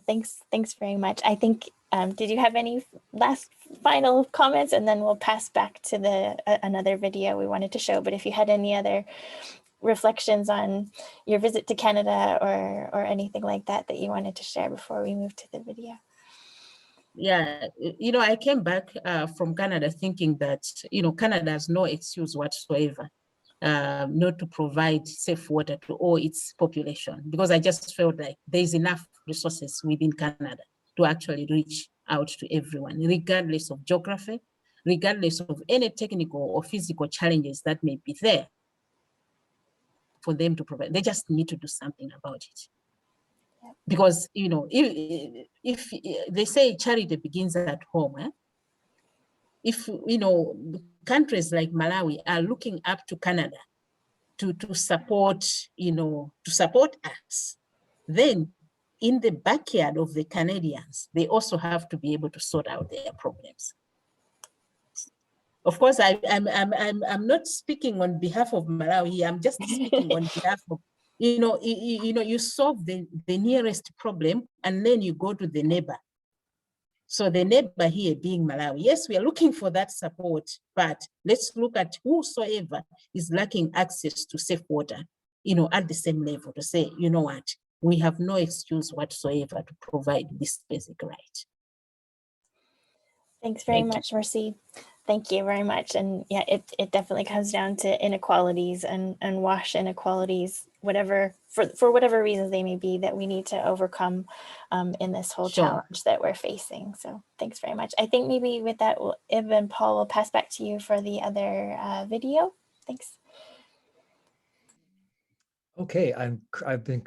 thanks very much. I think, did you have any last final comments? And then we'll pass back to another video we wanted to show. But if you had any other reflections on your visit to Canada or anything like that you wanted to share before we move to the video. Yeah, you know, I came back from Canada thinking that, you know, Canada has no excuse whatsoever not to provide safe water to all its population, because I just felt like there's enough resources within Canada to actually reach out to everyone, regardless of geography, regardless of any technical or physical challenges that may be there for them to provide. They just need to do something about it. Because, you know, if they say charity begins at home, if, you know, countries like Malawi are looking up to Canada to support, you know, to support us, then in the backyard of the Canadians, they also have to be able to sort out their problems. Of course, I'm not speaking on behalf of Malawi. I'm just speaking on behalf of, you solve the nearest problem and then you go to the neighbor. So the neighbor here being Malawi. Yes, we are looking for that support, but let's look at whosoever is lacking access to safe water, at the same level to say, you know what, we have no excuse whatsoever to provide this basic right. Thanks very much, Mercy. Thank you very much. And yeah, it definitely comes down to inequalities and WASH inequalities, for whatever reasons they may be, that we need to overcome in this whole challenge that we're facing. So thanks very much. I think maybe with that, Ib and Paul will pass back to you for the other video. Thanks. Okay, I've been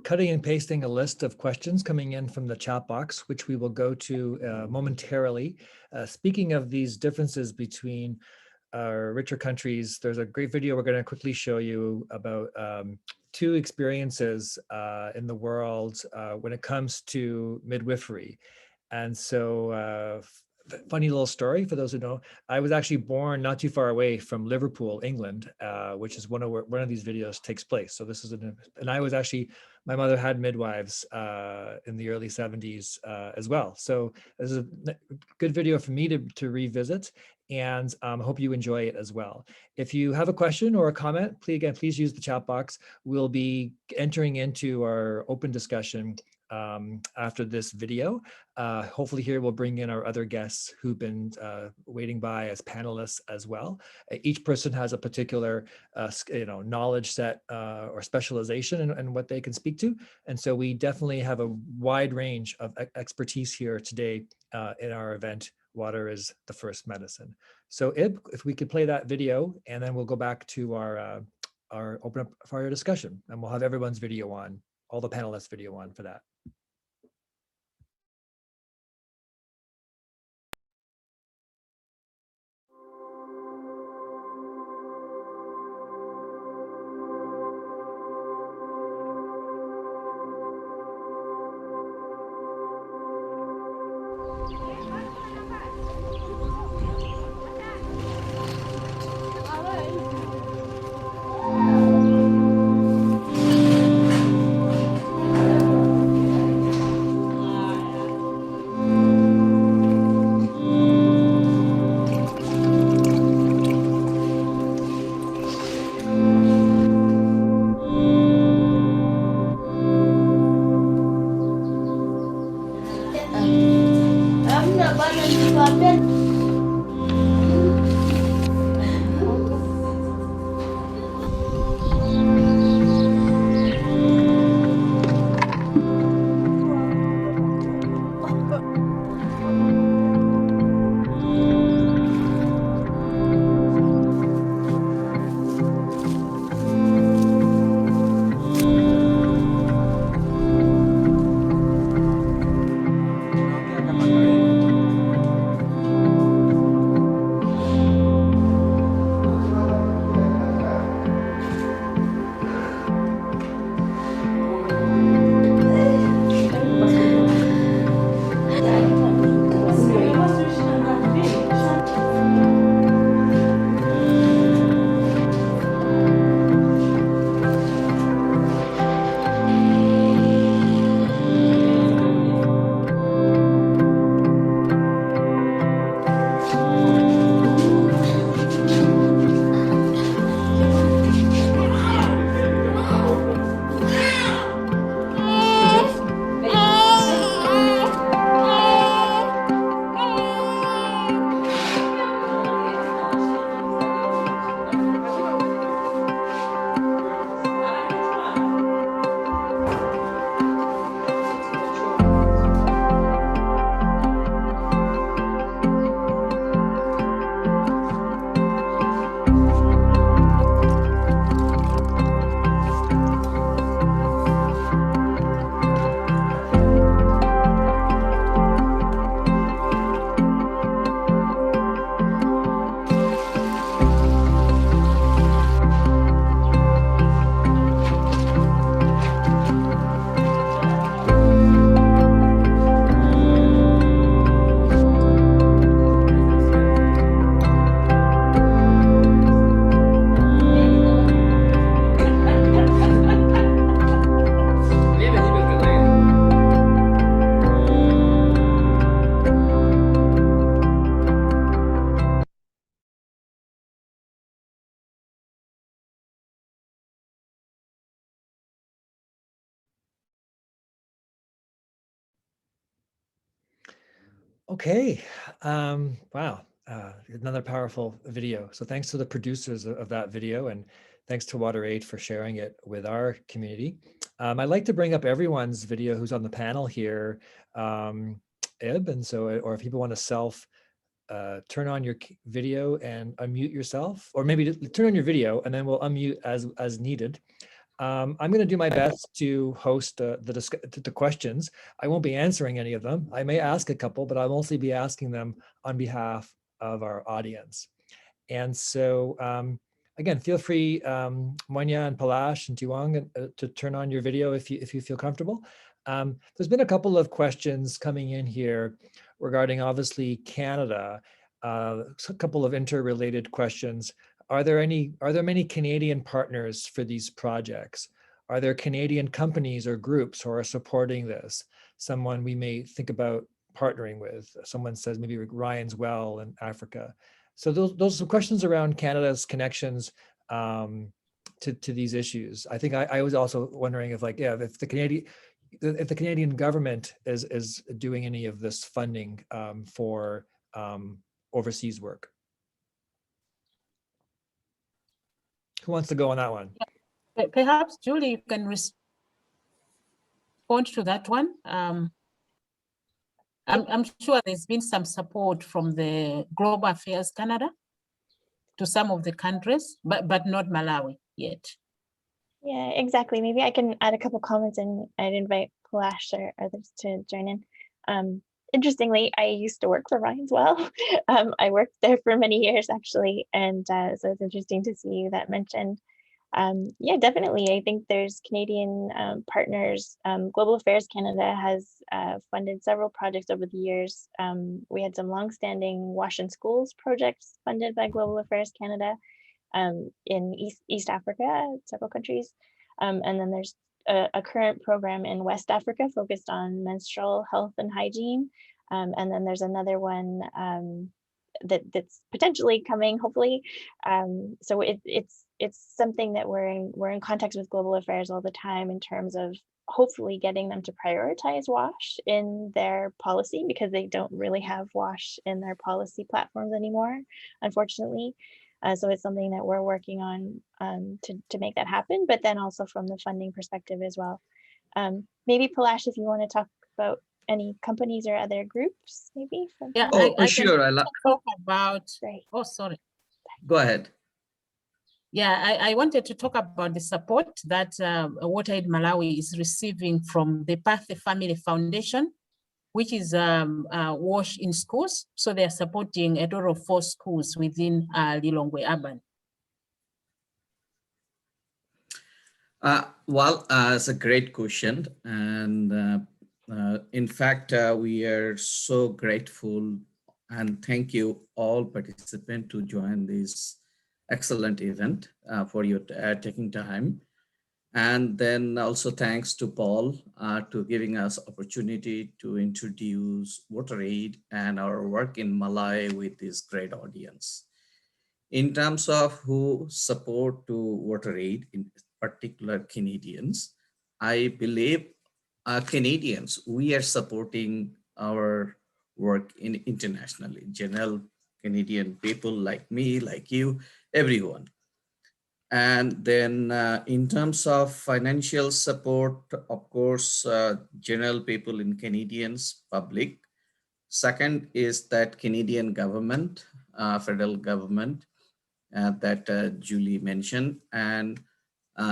cutting and pasting a list of questions coming in from the chat box, which we will go to momentarily. Speaking of these differences between our richer countries, there's a great video we're going to quickly show you about two experiences in the world when it comes to midwifery. And so funny little story for those who know, I was actually born not too far away from Liverpool, England, which is one of these videos takes place. So this is and I was actually, my mother had midwives in the early 70s as well. So this is a good video for me to revisit, and I hope you enjoy it as well. If you have a question or a comment, please use the chat box. We'll be entering into our open discussion after this video. Hopefully here we'll bring in our other guests who've been waiting by as panelists as well. Each person has a particular knowledge set or specialization in what they can speak to. And so we definitely have a wide range of expertise here today in our event, Water is the First Medicine. So Ib, if we could play that video, and then we'll go back to our open up for our discussion, and we'll have everyone's video on, all the panelists' video on for that. Okay, wow, another powerful video. So thanks to the producers of that video, and thanks to WaterAid for sharing it with our community. I'd like to bring up everyone's video who's on the panel here, Ib, and so, or if people want to turn on your video and unmute yourself, or maybe turn on your video and then we'll unmute as needed. I'm going to do my best to host the questions. I won't be answering any of them. I may ask a couple, but I'll mostly be asking them on behalf of our audience. And so, again, feel free, Monya and Palash and Tiwang, to turn on your video if you feel comfortable. There's been a couple of questions coming in here regarding, obviously, Canada. A couple of interrelated questions. Are there many Canadian partners for these projects? Are there Canadian companies or groups who are supporting this? Someone we may think about partnering with. Someone says maybe Ryan's Well in Africa. So those are questions around Canada's connections to these issues. I think I was also wondering if if the Canadian government is doing any of this funding for overseas work. Who wants to go on that one? Perhaps Julie, you can respond to that one. I'm sure there's been some support from the Global Affairs Canada to some of the countries, but not Malawi yet. Yeah, exactly. Maybe I can add a couple comments, and I'd invite Palash or others to join in. Interestingly, I used to work for Ryan's Well. I worked there for many years, actually, and so it's interesting to see that mentioned. Yeah, definitely. I think there's Canadian partners. Global Affairs Canada has funded several projects over the years. We had some longstanding Wash in Schools projects funded by Global Affairs Canada in East Africa, several countries. And then there's a current program in West Africa focused on menstrual health and hygiene. And then there's another one that's potentially coming, hopefully. So it's something that we're in contact with Global Affairs all the time in terms of hopefully getting them to prioritize WASH in their policy, because they don't really have WASH in their policy platforms anymore, unfortunately. So it's something that we're working on to make that happen, but then also from the funding perspective as well. Maybe Palash, if you want to talk about any companies or other groups, maybe. Yeah, I sure. I talk about. Right. Oh, sorry. Go ahead. Yeah, I wanted to talk about the support that WaterAid Malawi is receiving from the Pathe Family Foundation, which is WASH in schools. So they are supporting a total of 4 schools within Lilongwe Urban. Well, it's a great question. And in fact, we are so grateful and thank you all participants to join this excellent event for your taking time. And then also thanks to Paul to giving us opportunity to introduce WaterAid and our work in Malawi with this great audience. In terms of who support to WaterAid, in particular Canadians, I believe Canadians, we are supporting our work internationally. General Canadian people like me, like you, everyone. And then in terms of financial support, of course, general people in Canadians public. Second is that Canadian government, federal government that Julie mentioned, and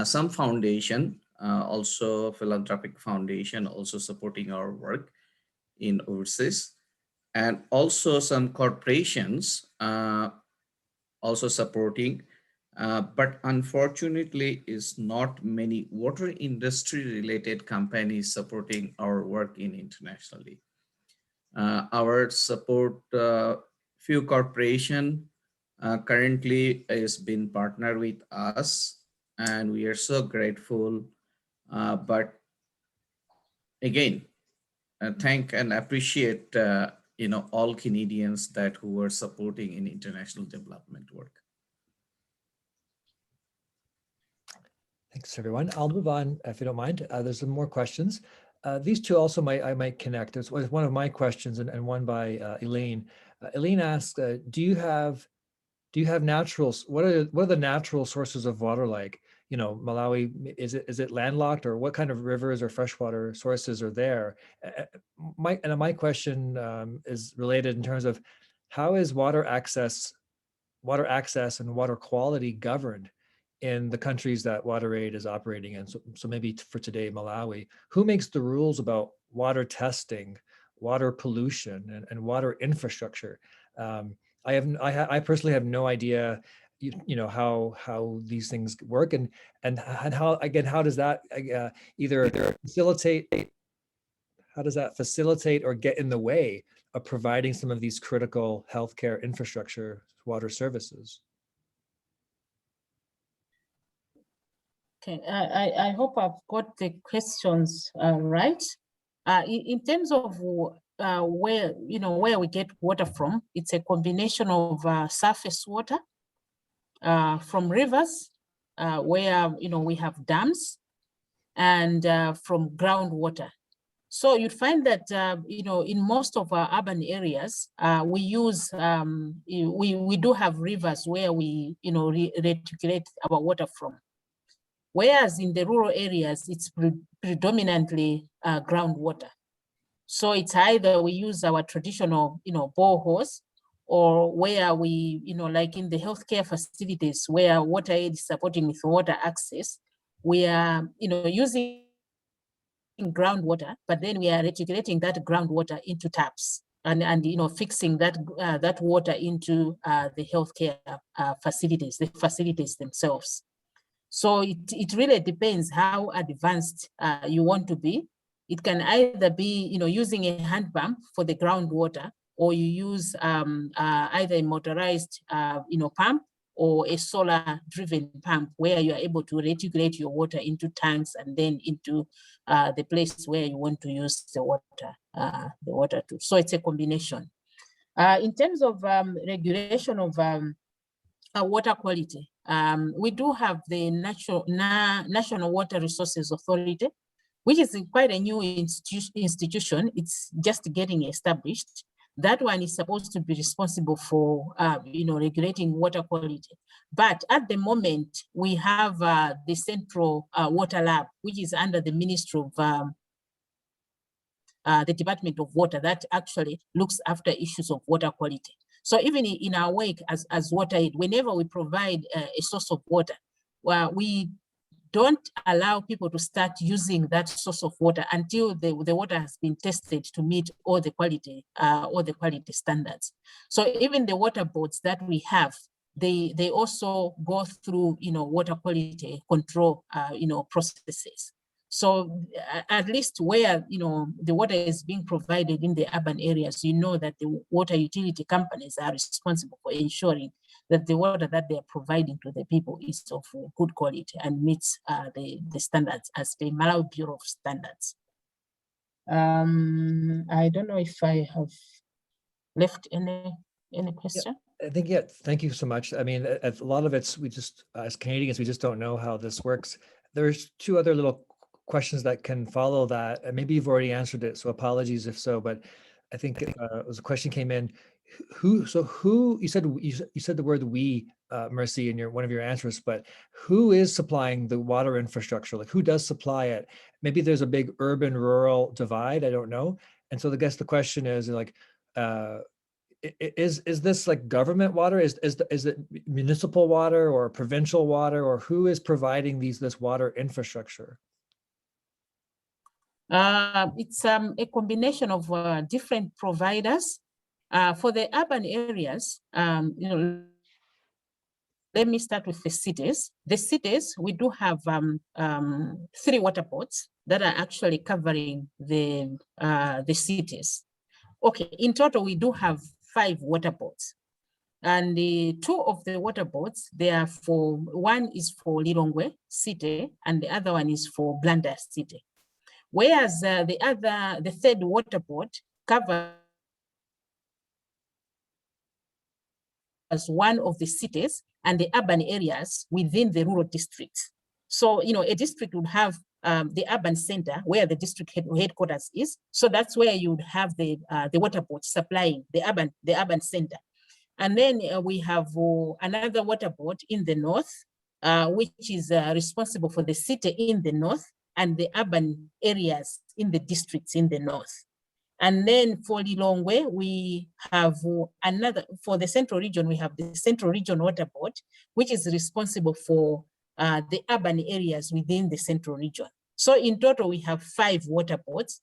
some foundation, also philanthropic foundation, also supporting our work in overseas, and also some corporations also supporting. But unfortunately, is not many water industry related companies supporting our work in internationally. Our support, few corporation currently has been partnered with us, and we are so grateful. But again, thank and appreciate all Canadians that who are supporting in international development work. Thanks, everyone. I'll move on, if you don't mind. There's some more questions. These two also I might connect. There's one of my questions and one by Elaine. Elaine asks, do you have naturals? What are the natural sources of water like? You know, Malawi, is it landlocked, or what kind of rivers or freshwater sources are there? My question is related in terms of how is water access and water quality governed in the countries that WaterAid is operating in. So maybe for today, Malawi, who makes the rules about water testing, water pollution, and water infrastructure? I personally have no idea, you know, how these things work, and how, again, how does that either facilitate, how does that facilitate or get in the way of providing some of these critical healthcare infrastructure water services? Okay, I hope I've got the questions right. In terms of where we get water from, it's a combination of surface water from rivers, where we have dams, and from groundwater. So you'd find that in most of our urban areas, we use we do have rivers where we reticulate our water from. Whereas in the rural areas, it's predominantly groundwater. So it's either we use our traditional, boreholes, or where we, like in the healthcare facilities where WaterAid is supporting with water access, we are, using groundwater, but then we are reticulating that groundwater into taps and fixing that that water into the healthcare facilities, the facilities themselves. So it really depends how advanced you want to be. It can either be, using a hand pump for the groundwater, or you use either a motorized, pump, or a solar-driven pump where you are able to reticulate your water into tanks and then into the place where you want to use the water to. So it's a combination. In terms of regulation of water quality, we do have the National Water Resources Authority, which is quite a new institution. It's just getting established. That one is supposed to be responsible for, regulating water quality. But at the moment, we have the Central Water Lab, which is under the Ministry of the Department of Water, that actually looks after issues of water quality. So even in our work as WaterAid, whenever we provide a source of water, we don't allow people to start using that source of water until the water has been tested to meet all the quality standards. So even the water boards that we have, they also go through water quality control processes. So at least where the water is being provided in the urban areas, that the water utility companies are responsible for ensuring that the water that they are providing to the people is of good quality and meets the standards as the Malawi Bureau of Standards. I don't know if I have left any question. I think, yeah, thank you so much. I mean, a lot of it's, we just, as Canadians, we just don't know how this works. There's two other little questions that can follow that, and maybe you've already answered it, so apologies if so, but I think it was a question came in. Who you said the word we, Mercy, in one of your answers, but who is supplying the water infrastructure? Like, who does supply it? Maybe there's a big urban rural divide, I don't know. And so I guess the question is like, is this like government water? Is it municipal water or provincial water, or who is providing this water infrastructure? It's a combination of different providers. For the urban areas, let me start with the cities. The cities, we do have 3 water boards that are actually covering the cities. Okay, in total, we do have 5 water boards. And the 2 of the water boards, they are for, one is for Lilongwe City, and the other one is for Blantyre City. Whereas the 3rd water board covers as one of the cities and the urban areas within the rural districts. So, a district would have the urban center where the district headquarters is. So that's where you would have the water board supplying the urban center. And then we have another water board in the north, which is responsible for the city in the north and the urban areas in the districts in the north. And then for Lilongwe, we have another, for the central region, we have the Central Region Water Board, which is responsible for the urban areas within the central region. So in total, we have 5 water boards,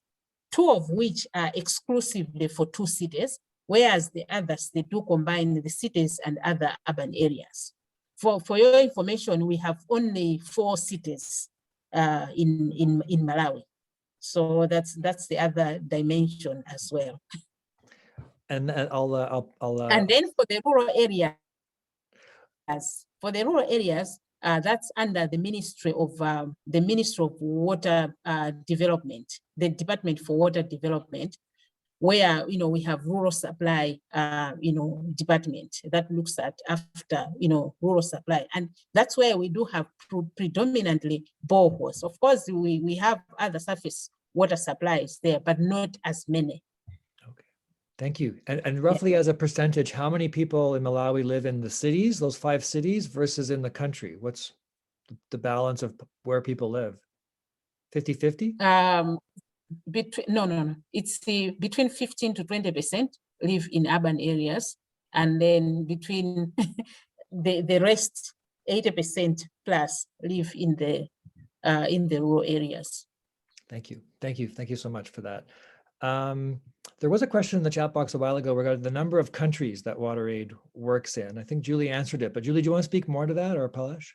2 of which are exclusively for 2 cities, whereas the others, they do combine the cities and other urban areas. For your information, we have only 4 cities in Malawi. So that's the other dimension as well. And I'll And then for the rural areas, that's under the Ministry of Water Development, the Department for Water Development, where we have rural supply department that looks at after rural supply, and that's where we do have predominantly boreholes. Of course, we have other surface water supplies there, but not as many. Okay, thank you. And roughly as a percentage, how many people in Malawi live in the cities, those 5 cities, versus in the country? What's the balance of where people live? 50-50? No. It's between 15 to 20% live in urban areas, and then between the rest, 80% plus live in the rural areas. Thank you so much for that. There was a question in the chat box a while ago regarding the number of countries that WaterAid works in. I think Julie answered it, but Julie, do you want to speak more to that, or Palash?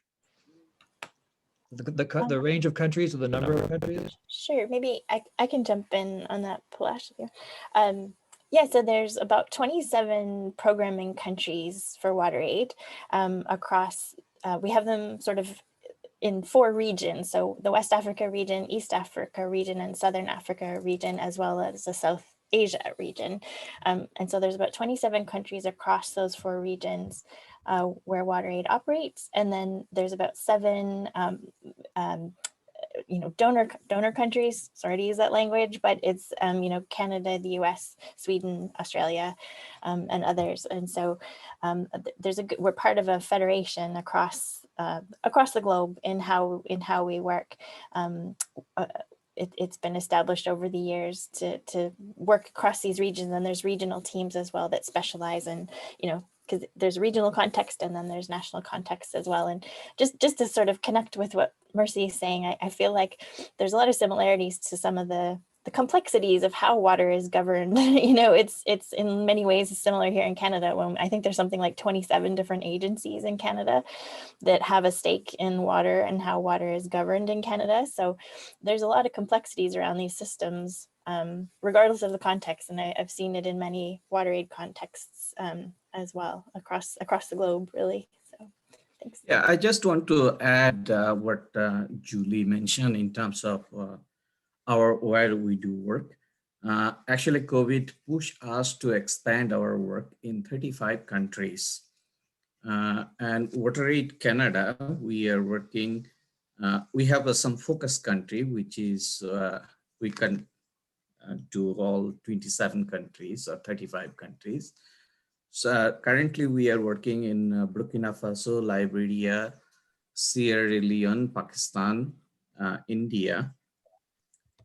The range of countries or the number of countries? Sure, maybe I can jump in on that, Palash. Yeah, so there's about 27 programming countries for WaterAid across, we have them sort of in 4 regions. So the West Africa region, East Africa region, and Southern Africa region, as well as the South Asia region. And so there's about 27 countries across those 4 regions where WaterAid operates. And then there's about 7 donor countries, sorry to use that language, but it's, Canada, the US, Sweden, Australia, and others. And so we're part of a federation across the globe in how we work. It's been established over the years to work across these regions, and there's regional teams as well that specialize in, because there's regional context and then there's national context as well. And just to sort of connect with what Mercy is saying, I feel like there's a lot of similarities to some of the complexities of how water is governed. It's in many ways similar here in Canada, when I think there's something like 27 different agencies in Canada that have a stake in water and how water is governed in Canada. So there's a lot of complexities around these systems, regardless of the context. And I've seen it in many WaterAid contexts as well across the globe, really. So thanks. Yeah, I just want to add what Julie mentioned in terms of where we do work. Actually, COVID pushed us to expand our work in 35 countries. And WaterAid Canada, we are working, we have some focus country, which is, we can do all 27 countries or 35 countries. So currently we are working in Burkina Faso, Liberia, Sierra Leone, Pakistan, India.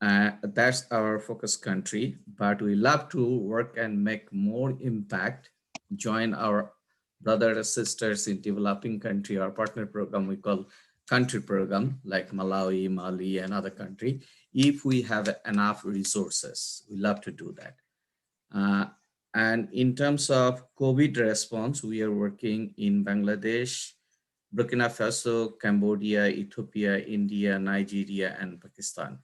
That's our focus country, but we love to work and make more impact, join our brothers and sisters in developing country, our partner program we call country program, like Malawi, Mali, and other country. If we have enough resources, we love to do that. And in terms of COVID response, we are working in Bangladesh, Burkina Faso, Cambodia, Ethiopia, India, Nigeria, and Pakistan.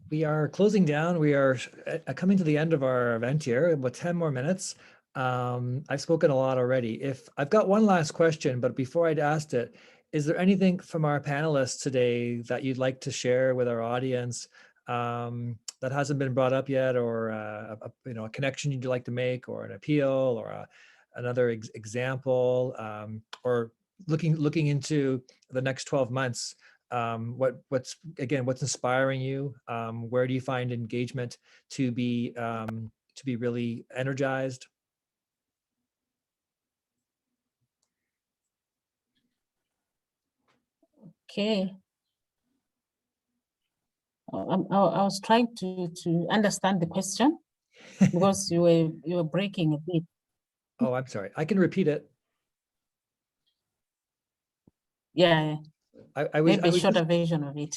We are closing down. We are coming to the end of our event here, about 10 more minutes. I've spoken a lot already. If I've got one last question, but before I'd asked it, is there anything from our panelists today that you'd like to share with our audience that hasn't been brought up yet, or a connection you'd like to make, or an appeal, or another example, or looking into the next 12 months, what's inspiring you? Where do you find engagement to be really energized? Okay. I was trying to understand the question because you were breaking a bit. Oh, I'm sorry. I can repeat it. Yeah, I was maybe a shorter just, version of it.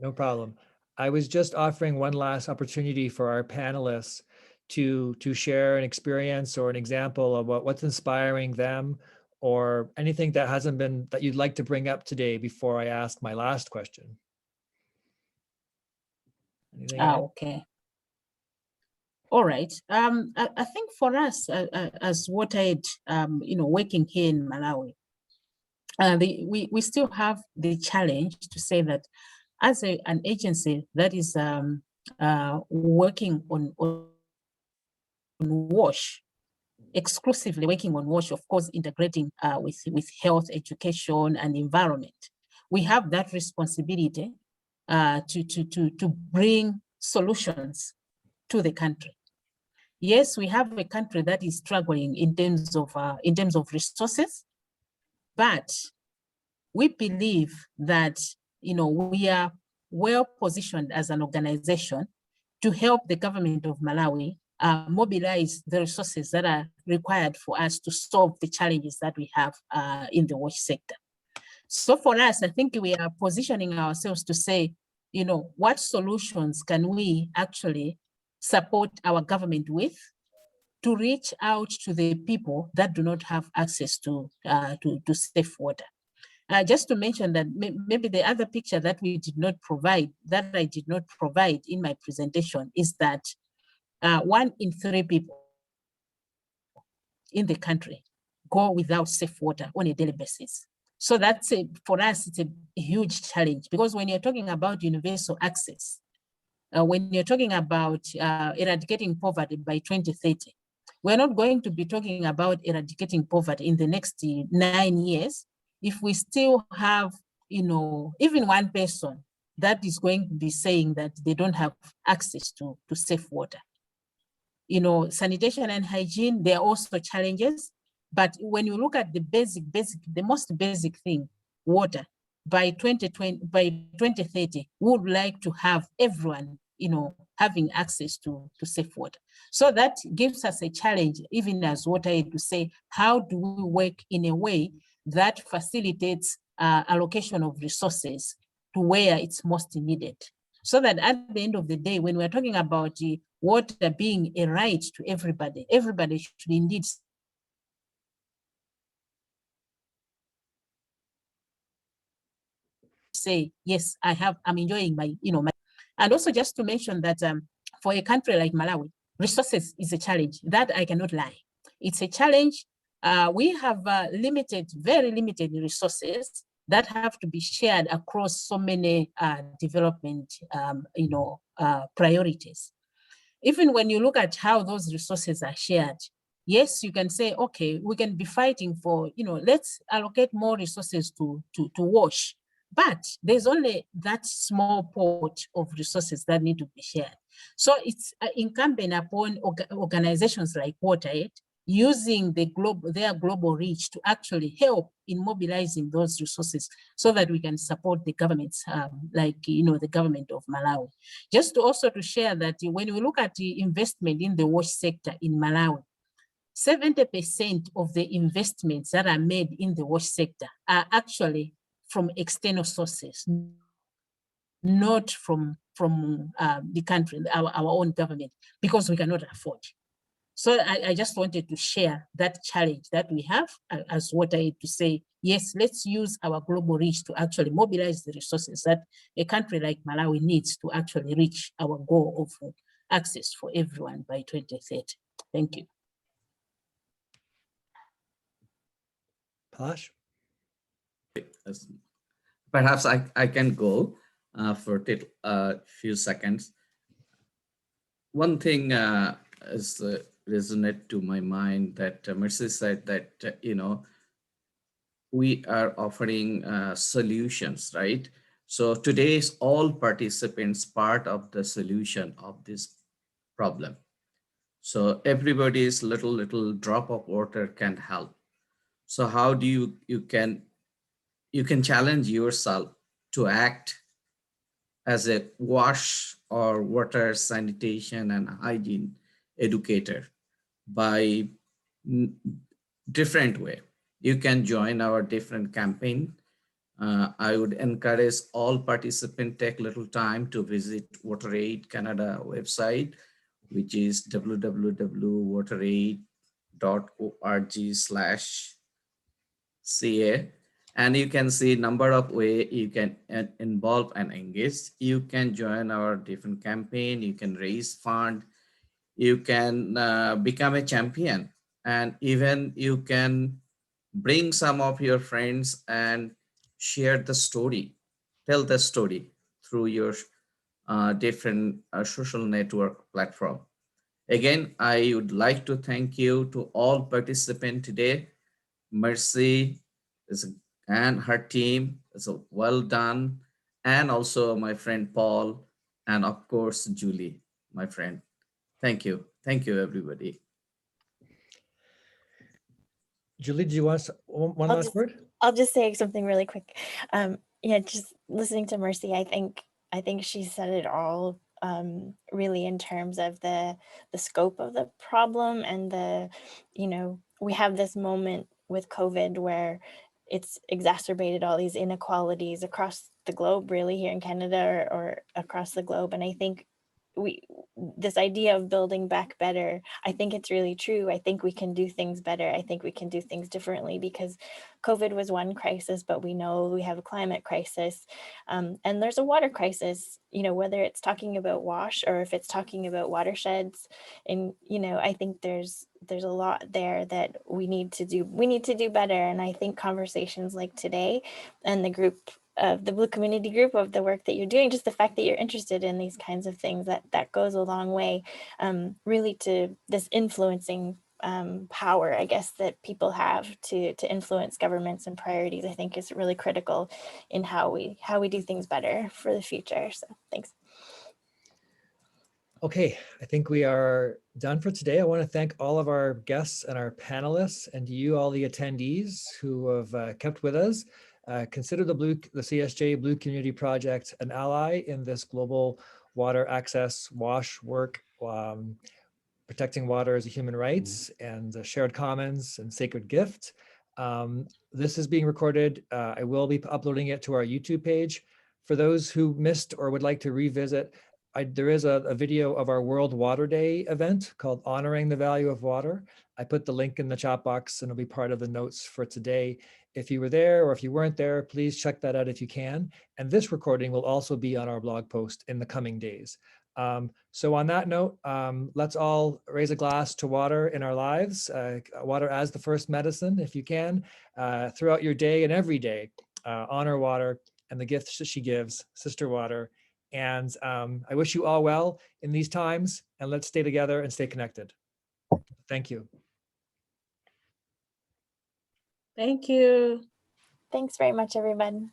no problem. I was just offering one last opportunity for our panelists to share an experience or an example of what's inspiring them, or anything that hasn't been, that you'd like to bring up today before I ask my last question. Anything else? Okay. All right. I think for us as WaterAid, working here in Malawi, we still have the challenge to say that as an agency that is working on WASH, exclusively working on WASH, of course, integrating with health, education, and environment. We have that responsibility to bring solutions to the country. Yes, we have a country that is struggling in terms of resources, but we believe that we are well positioned as an organization to help the government of Malawi mobilize the resources that are required for us to solve the challenges that we have in the WASH sector. So for us, I think we are positioning ourselves to say, what solutions can we actually support our government with to reach out to the people that do not have access to safe water. Just to mention that maybe the other picture that I did not provide in my presentation is that 1 in 3 people in the country go without safe water on a daily basis. So that's for us, it's a huge challenge, because when you're talking about universal access, when you're talking about eradicating poverty by 2030, we're not going to be talking about eradicating poverty in the next 9 years if we still have, even one person that is going to be saying that they don't have access to safe water. Sanitation and hygiene, there are also challenges, but when you look at the most basic thing, water, by 2030, we would like to have everyone, having access to safe water. So that gives us a challenge, even as WaterAid, to say, how do we work in a way that facilitates allocation of resources to where it's most needed? So that at the end of the day, when we're talking about water being a right to everybody, everybody should indeed say, yes, I'm enjoying my, and also just to mention that for a country like Malawi, resources is a challenge. That I cannot lie. It's a challenge. We have very limited resources that have to be shared across so many development, priorities. Even when you look at how those resources are shared, yes, you can say, okay, we can be fighting for, let's allocate more resources to WASH. But there's only that small pot of resources that need to be shared. So it's incumbent upon organizations like WaterAid using their global reach to actually help in mobilizing those resources so that we can support the governments, the government of Malawi. Just also to share that when we look at the investment in the WASH sector in Malawi, 70% of the investments that are made in the WASH sector are actually from external sources, not from the country, our own government, because we cannot afford. So I just wanted to share that challenge that we have as WaterAid, to say, yes, let's use our global reach to actually mobilize the resources that a country like Malawi needs to actually reach our goal of access for everyone by 2030. Thank you. Palash? Perhaps I can go for a few seconds. One thing is resonate to my mind that Mercy said that, we are offering solutions, right? So today's all participants part of the solution of this problem. So everybody's little drop of water can help. So how do you can challenge yourself to act as a wash or water sanitation and hygiene educator by different way. You can join our different campaign. I would encourage all participants take little time to visit WaterAid Canada website, which is www.wateraid.org/ca. And you can see number of ways you can involve and engage. You can join our different campaign. You can raise fund. You can become a champion, and even you can bring some of your friends and share the story, tell the story through your different social network platform. Again, I would like to thank you to all participants today. Mercy and her team is well done, and also my friend Paul, and of course Julie, my friend. Thank you. Thank you, everybody. Julie, do you want one last word? I'll just say something really quick. Yeah, just listening to Mercy, I think she said it all, really, in terms of the scope of the problem, and we have this moment with COVID where it's exacerbated all these inequalities across the globe, really, here in Canada or across the globe. And I think this idea of building back better, I think it's really true. I think we can do things better. I think we can do things differently, because COVID was one crisis, but we know we have a climate crisis, and there's a water crisis, whether it's talking about WASH or if it's talking about watersheds. And, I think there's a lot there that we need to do. We need to do better. And I think conversations like today and the group of the Blue Community Group, of the work that you're doing, just the fact that you're interested in these kinds of things, that goes a long way, really, to this influencing power, I guess, that people have to influence governments and priorities. I think is really critical in how we do things better for the future. So thanks. Okay, I think we are done for today. I want to thank all of our guests and our panelists, and you, all the attendees who have kept with us. Consider the CSJ Blue Community Project an ally in this global water access WASH work, protecting water as a human rights and shared commons and sacred gift. This is being recorded. I will be uploading it to our YouTube page. For those who missed or would like to revisit, there is a video of our World Water Day event called Honoring the Value of Water. I put the link in the chat box and it'll be part of the notes for today. If you were there or if you weren't there, please check that out if you can. And this recording will also be on our blog post in the coming days. So on that note, let's all raise a glass to water in our lives, water as the first medicine, if you can, throughout your day and every day. Honor water and the gifts that she gives, Sister Water. And I wish you all well in these times, and let's stay together and stay connected. Thank you. Thank you. Thanks very much, everyone.